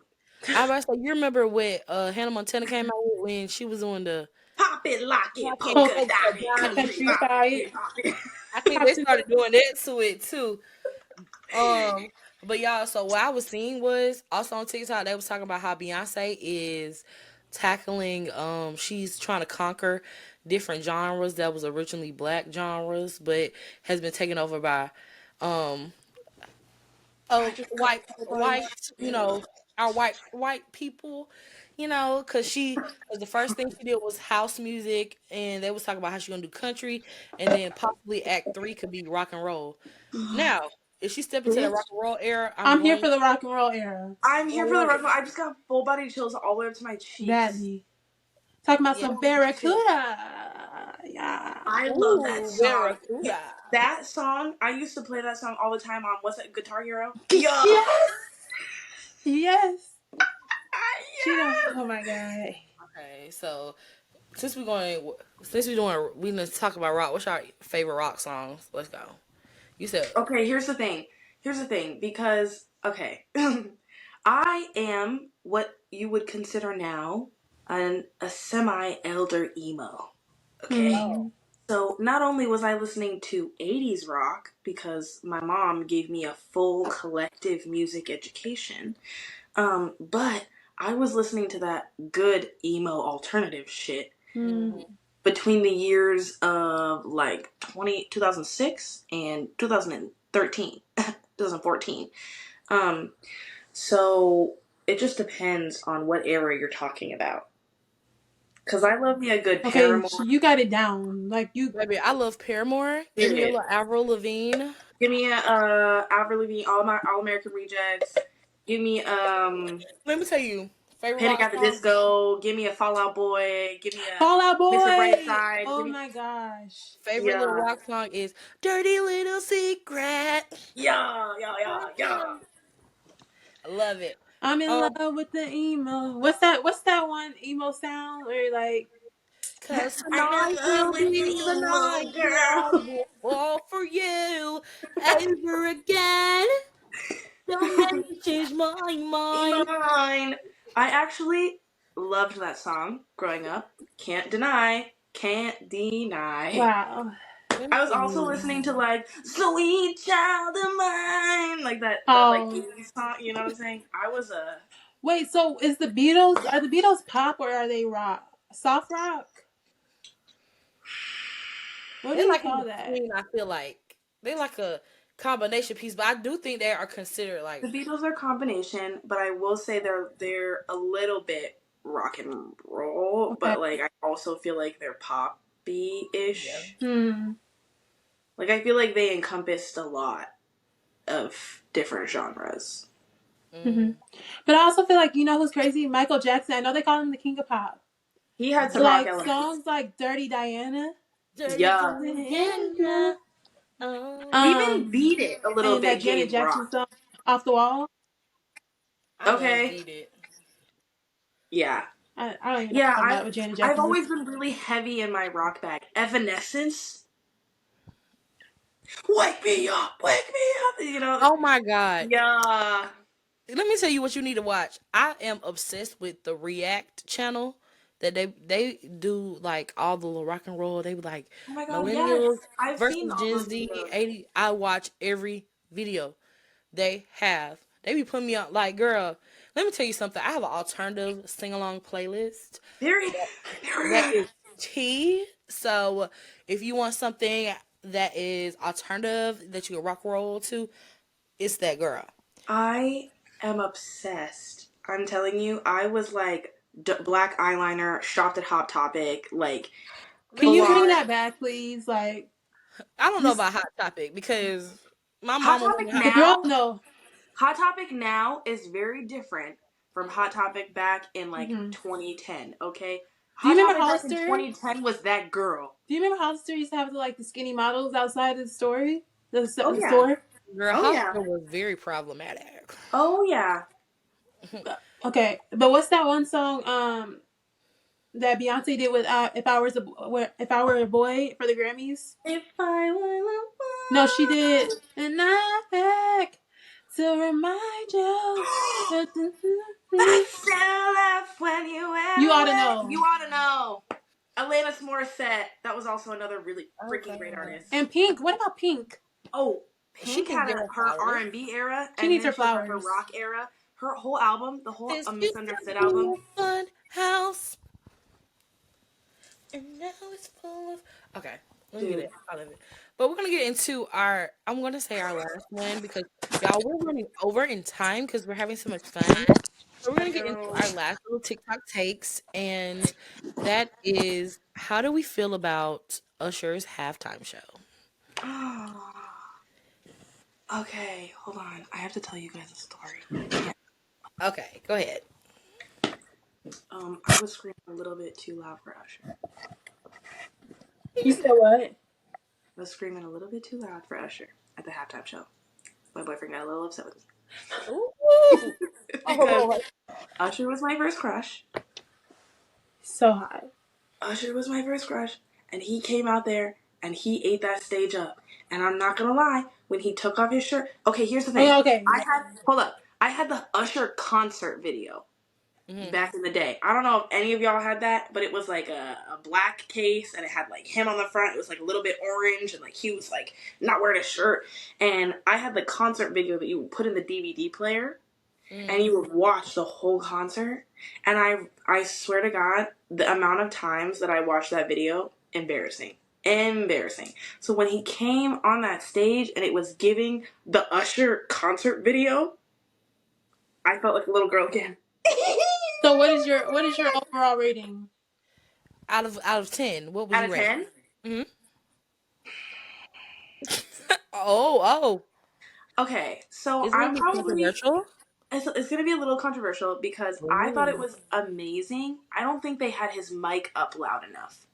I was about to say you remember what Hannah Montana came out with when she was doing the Pop it, lock it, Pocket Polka polka Polka dot it, Dotty. country country bop side it, pop it. I think they pops in. started doing that to it too. Um, but y'all, so what I was seeing was also on TikTok they was talking about how Beyonce is tackling she's trying to conquer different genres that was originally black genres but has been taken over by um I just got full body white, our white people, because cause the first thing she did was house music, and they was talking about how she gonna do country, and then possibly Act Three could be rock and roll. Now, if she step into the rock bitch. and roll era, I'm I'm here going for the rock and roll era. I'm I here for the love rock. it. I just got full body chills all the way up to my cheeks. Badly. Talking about Yeah. some Full body chills. Barracuda. Yeah. I love that Ooh, song. Barracuda. That song, I used to play that song all the time on what's that, Guitar Hero? Yo! Yes. Yes. She don't. Yes! Oh my god. Okay, so since we're going, we gonna talk about rock. What's our favorite rock songs? Let's go. You said Okay, here's the thing. Here's the thing, because, okay, I am what you would consider now a semi-elder emo. Okay? Oh. So not only was I listening to 80s rock, because my mom gave me a full collective music education, but I was listening to that good emo alternative shit Mhm. between the years of like 2006 and 2013, 2014. So it just depends on what era you're talking about. Cause I love me a good Okay, Paramore. you got it down. Like you. Baby, I love Paramore. Give me a Period. little Avril Lavigne. Give me a Avril Lavigne, All American Rejects. Give me Let me tell you, favorite Panic rock at the song. Disco. Give me a Fall Out Boy. Give me a Fall Out Mr. Boy. Brightside. Give Oh me my gosh. Favorite little yeah, rock song is "Dirty Little Secret." yeah. I love it. I'm in Um, love with the emo. What's that one emo sound where like Cause I'm in tonight love will with an be the night emo that I girl. will fall for you ever again. Don't make me change my mind. Mine. I actually loved that song growing up. Can't deny. Can't deny. wow. Let me I was tell also you. listening to like "Sweet Child of Mine," like that like Oh 80s song. You know what I'm saying? I was a wait, so is the Beatles are the Beatles pop or are they rock? Soft rock? What do They're you like in call that? between, I feel like. They're like a combination piece, but I do think they are considered the like. Beatles are a combination, but I will say they're a little bit rock and roll, Okay. but like I also feel like they're poppy Yeah. ish. Hmm. Like I feel like they encompassed a lot of different genres. Hmm. Mm. But I also feel like you know who's crazy? Michael Jackson. I know they call him the king of pop. He had some rock Like elements. songs like Dirty Diana. Dirty Yeah. Diana. Diana. Even Beat It a little And that bit Janet gave Jackson rock. song Off the Wall. I love Okay. Beat It. Yeah. I don't even know Yeah, what I'm talking about with Janet I've Jackson. always been really heavy in my rock bag. Evanescence. Wake me up. You know. Oh my god. Yeah. Let me tell you what you need to watch. I am obsessed with the React channel that they do like all the little rock and roll. They be like Oh my god, yes. millennials I've seen versus all Gen those Z videos. 80. I watch every video they have. They be putting me on like girl. Let me tell you something. I have an alternative sing along playlist Very, that very. is tea. So if you want something that is alternative that you can rock roll to, it's that girl. I am obsessed. I'm telling you, I was like black eyeliner, shopped at Hot Topic, like Let Can me full you tell bring on. you. that back, please? Like I don't know this, about Hot Topic because my Hot mama Topic went Hot. the girl. now, No. Hot Topic now is very different from Hot Topic back in like Hmm. 2010. Okay, Do you Hot remember Topic back in Hollister? 2010 was that girl. Do you remember Hollister used to have like the skinny models outside the story, Oh the yeah, store? Girl, oh yeah, Hollister was very problematic. oh yeah. Okay, but what's that one song that Beyonce did with if I were a boy for the Grammys? If I were No, she did. And I beg to remind you. I still laugh when you went You ought to away. You know. ought to know. Alanis Morissette. That was also another really freaking Okay. great artist. And Pink. What about Pink? Oh, She Pink can had get her her R flowers. and B era, She and needs then her she had her flowers. rock era. Her whole album, the whole This used to Misunderstood be album. a fun house, and now it's full of. Okay, let me get Dude. it out of it. But we're gonna get into our. I'm gonna say our last one because y'all we're running over in time because we're having so much fun. So we're I gonna get into know. our last little TikTok takes, and that is how do we feel about Usher's halftime show? Okay, hold on. I have to tell you guys a story. I can't. Okay, go ahead. I was screaming a little bit too loud for Usher. You said what? I was screaming a little bit too loud for Usher at the halftime show. My boyfriend got a little upset with me. Ooh. Because Oh, Usher was my first crush. So hot. Usher was my first crush, and he came out there and he ate that stage up. And I'm not gonna lie, when he took off his shirt. Okay, here's the thing. Oh, okay. I had the Usher concert video Mm-hmm. back in the day. I don't know if any of y'all had that, but it was like a black case and it had like him on the front. It was like a little bit orange and like he was like not wearing a shirt. And I had the concert video that you would put in the DVD player and you would watch the whole concert. And I swear to God, the amount of times that I watched that video, embarrassing. So when he came on that stage and it was giving the Usher concert video, I felt like a little girl again. So what is your overall rating? Out of 10, what would Out you of rate? 10? Mm-hmm. Oh. Okay, so It's gonna I'm be probably controversial. it's going to be a little controversial because I thought it Ooh. was amazing. I don't think they had his mic up loud enough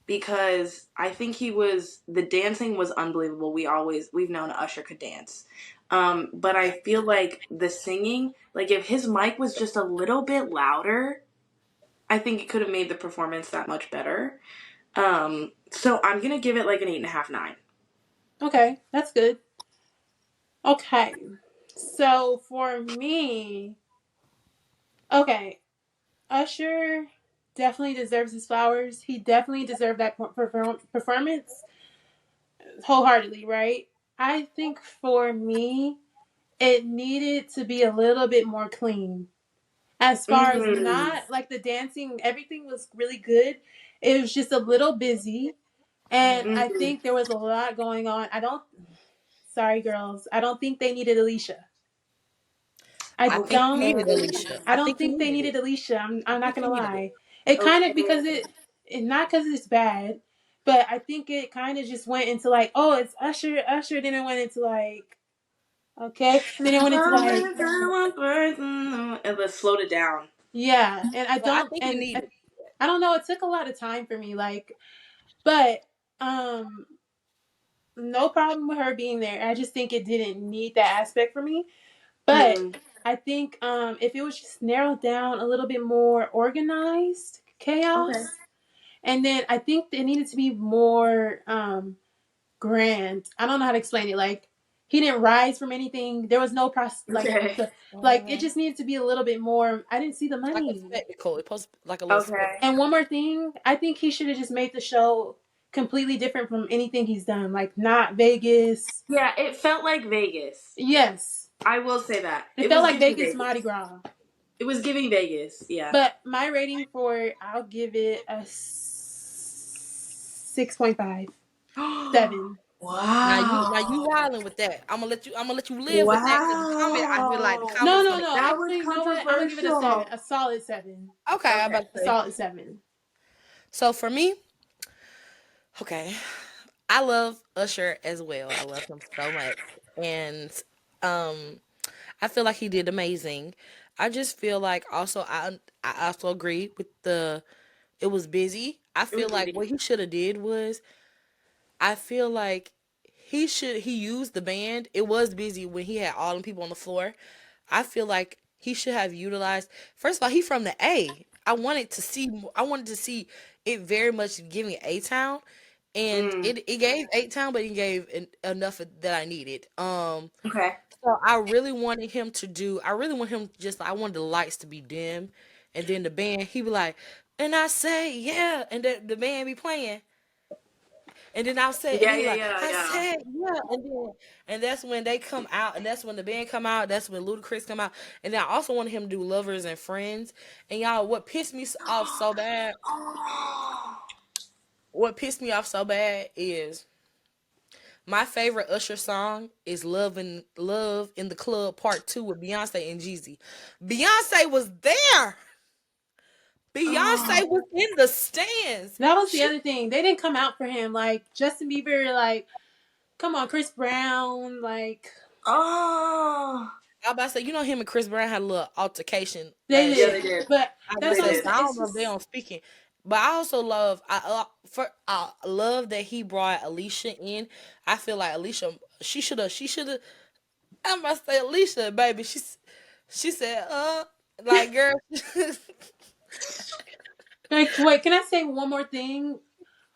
because I think the dancing was unbelievable. We've known Usher could dance. But I feel like the singing, like if his mic was just a little bit louder, I think it could have made the performance that much better. So I'm going to give it like an 8.5, 9. Okay, that's good. Okay, so for me, okay, Usher definitely deserves his flowers. He definitely deserved that performance wholeheartedly, right? I think for me, it needed to be a little bit more clean. As far as not like the dancing, everything was really good. It was just a little busy. And I think there was a lot going on. Sorry girls, I don't think they needed Aaliyia. I I think he don't needed Alicia. I I don't think he think they needed it. needed Aaliyia. I'm I not think he gonna needed it. lie. It kind of Okay. not because it's bad, but I think it kind of just went into like, oh, it's Usher. Usher. Then it went into like, okay. And then it went into like, And let's slow it down. yeah. And But I think he needed it. I don't know. It took a lot of time for me. Like, but no problem with her being there. I just think it didn't need that aspect for me. But I think if it was just narrowed down a little bit more organized chaos, Okay. and then I think it needed to be more grand. I don't know how to explain it. Like he didn't rise from anything. There was no Okay. like it just needed to be a little bit more. I didn't see the Like a money. spectacle. It supposed to be like a little spectacle. Okay. And one more thing, I think he should have just made the show completely different from anything he's done. Like not Vegas. Yeah, it felt like Vegas. Yes. I will say that. It It felt was like giving Vegas Mardi Gras. It was giving Vegas, yeah. But my rating for it, I'll give it a 6.5. 7. Wow. Now you wilding with that. I'm gonna let you live with that because the comment I feel like the Wow. comments No. gonna That was Actually, you know what? I'm gonna give it a 7. controversial. A solid 7. okay. I'm Okay. about to A say. solid 7. So for me, okay, I love Usher as well. I love him so much, and um, I feel like he did amazing. I just feel like also I also agree with the it was busy. I It was feel like busy. what he should have did was I feel like he used the band. It was busy when he had all them people on the floor. I feel like he should have utilized. First of all, he from the A. I wanted to see it very much giving A Town, and it gave A Town, but it gave enough that I needed. Okay. So I really wanted him to do. I really want him just. I wanted the lights to be dim, and then the band. He be like, and I say yeah, and the band be playing. And then I'll say, and Yeah, he yeah, like, yeah, I yeah. said, yeah, and that's when they come out, and that's when the band come out, that's when Ludacris come out, and then I also wanted him to do Lovers and Friends, and y'all, Oh. what pissed me off so bad is my favorite Usher song is Love in the Club Part 2 with Beyonce and Jeezy. Beyonce was there. Oh. Beyonce was in the stands. That was the other thing. They didn't come out for him. Like Justin Bieber, like, come on, Chris Brown, like Oh. I about to say, him and Chris Brown had a little altercation they last Yeah, year. they did. did. But I was that's gonna what I'm say, They so did. I saying. don't It's know if they just don't speaking, but I also love I love that he brought Alicia in. I feel like Alicia, she should have. I'm about to say Alicia, baby. She said, like girl. like wait, can I say one more thing?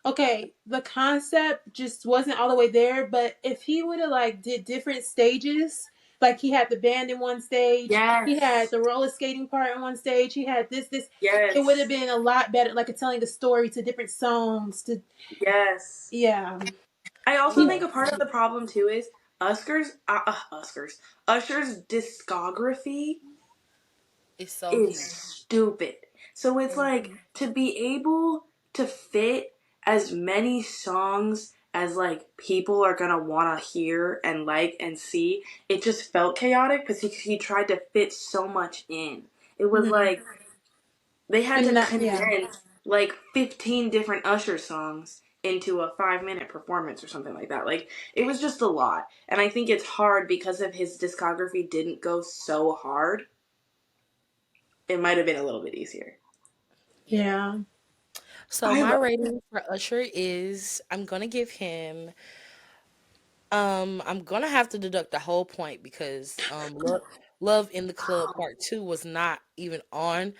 okay, the concept just wasn't all the way there. But if he would have like did different stages, like he had the band in one stage, he had Yes. the roller skating part in one stage, he had this, it would have Yes. been a lot better. Like telling a story to different songs. To Yes. yeah, I also he, think a part of the problem too is Usher's discography It's so is huge. stupid. So it's like Mhm. to be able to fit as many songs as like people are gonna want to hear and like and see. It just felt chaotic because he tried to fit so much in. It was mm-hmm. like they had to And that, yeah, condense like 15 different Usher songs into a 5-minute performance or something like that. Like it was just a lot. And I think it's hard because of his discography didn't go so hard. It might have been a little bit easier. yeah. So I my love rating for Usher is I'm gonna give him I'm gonna have to deduct the whole point because Love in the Club Part 2 was not even on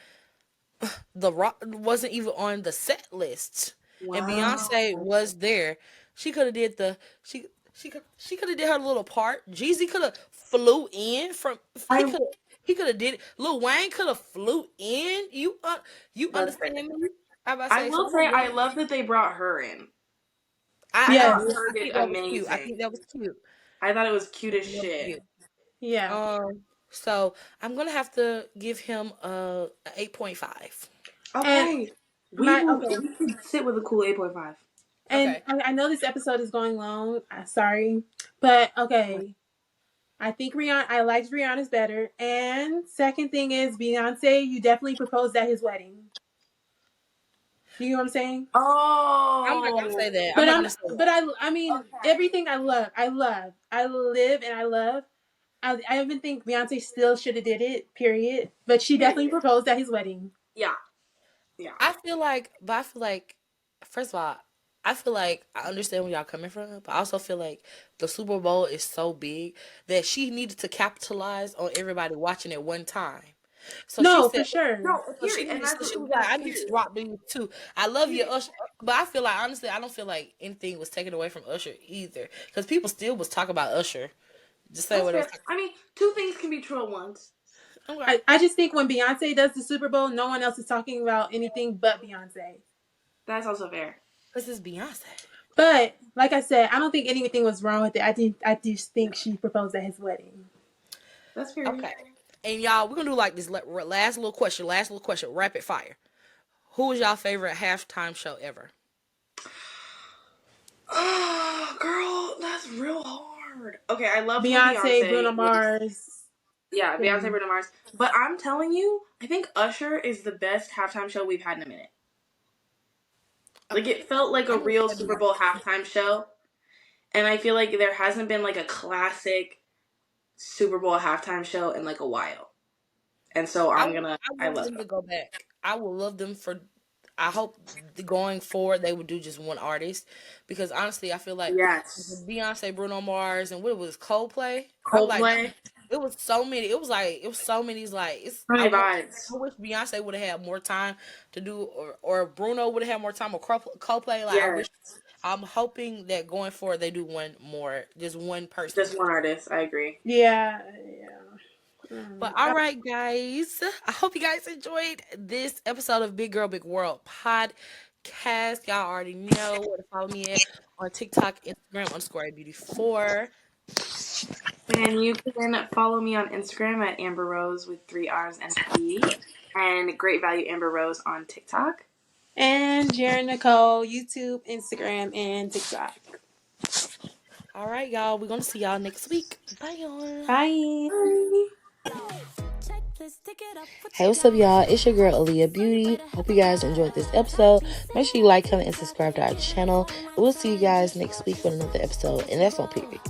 the rock wasn't even on the set list. And wow. Beyonce was there. She could have did the she could have did her little part. Jeezy could have flew in from I he could have did it. Lil Wayne could have flew in. You that's fair. understand me? I'm about to I say so. will say I love that they brought her in. I I thought Yes, agree. her I did think that was cute. I think amazing. that was cute. I thought it was cute as That was shit. cute. yeah. So I'm gonna have to give him a 8.5. And Okay. my okay. We could sit with a cool 8.5. And Okay. I know this episode is going long. Sorry, but okay. I think Rihanna. I liked Rihanna's better. And second thing is Beyonce. You definitely proposed at his wedding. You know what I'm saying? I'm not gonna say Oh. that. I'm But not I'm. gonna say But that. I mean, everything I love. I love. I live and I love. I even think Beyonce still should have did it. Period. But she definitely Period. proposed at his wedding. Yeah. Yeah. I feel like, first of all, I feel like I understand where y'all coming from, but I also feel like the Super Bowl is so big that she needed to capitalize on everybody watching at one time. So she No, said, for sure. No, so she period. And needed, so she was like, that's I need to period. drop these too. I love you, Period. Usher, but I feel like honestly, I don't feel like anything was taken away from Usher either, because people still was talking about Usher, just saying That's what they was fair. talking. I mean, two things can be true at once. Okay, I just think when Beyonce does the Super Bowl, no one else is talking about anything but Beyonce. That's also fair. this is Beyonce. But like I said, I don't think anything was wrong with it. I just think she proposed at his wedding. That's period. Okay, and y'all, we're gonna do like this last little question, rapid fire. Who was y'all favorite halftime show ever? Oh, girl, that's real hard. Okay, I loved when Beyonce, Bruno Beyonce was. Mars. Yeah, Beyonce, Thing. Bruno Mars. But I'm telling you, I think Usher is the best halftime show we've had in a minute. Like, Okay, it felt like a I'm gonna real say Super Bowl Beyonce. halftime show. And I feel like there hasn't been, like, a classic Super Bowl halftime show in, like, a while. And so I I want love them to it. go back. I will love them for. I hope going forward they would do just one artist, because honestly I feel like Yes. Beyonce, Bruno Mars, and what it was Coldplay. I'm like Coldplay. it was so many. It was so many. It's like it's. So many vibes. I wish Beyonce would have had more time to do, or Bruno would have had more time, or Coldplay. Like I Yes. wish. I'm hoping that going forward they do one more, just one person. Just one artist. I agree. Yeah, yeah. But all right, guys. I hope you guys enjoyed this episode of Big Girl Big World podcast. Y'all already know where to follow me at on TikTok, Instagram _beauty4. And you can follow me on Instagram at Amber Rose with 3 R's and a P. And Great Value Amber Rose on TikTok. And Jerrin Nicole, YouTube, Instagram, and TikTok. All right, y'all. We're gonna see y'all next week. Bye, y'all. Bye. Bye. Hey, what's up, y'all? It's your girl, Aaliyia Beauty. Hope you guys enjoyed this episode. Make sure you like, comment, and subscribe to our channel. We'll see you guys next week with another episode. And that's on period.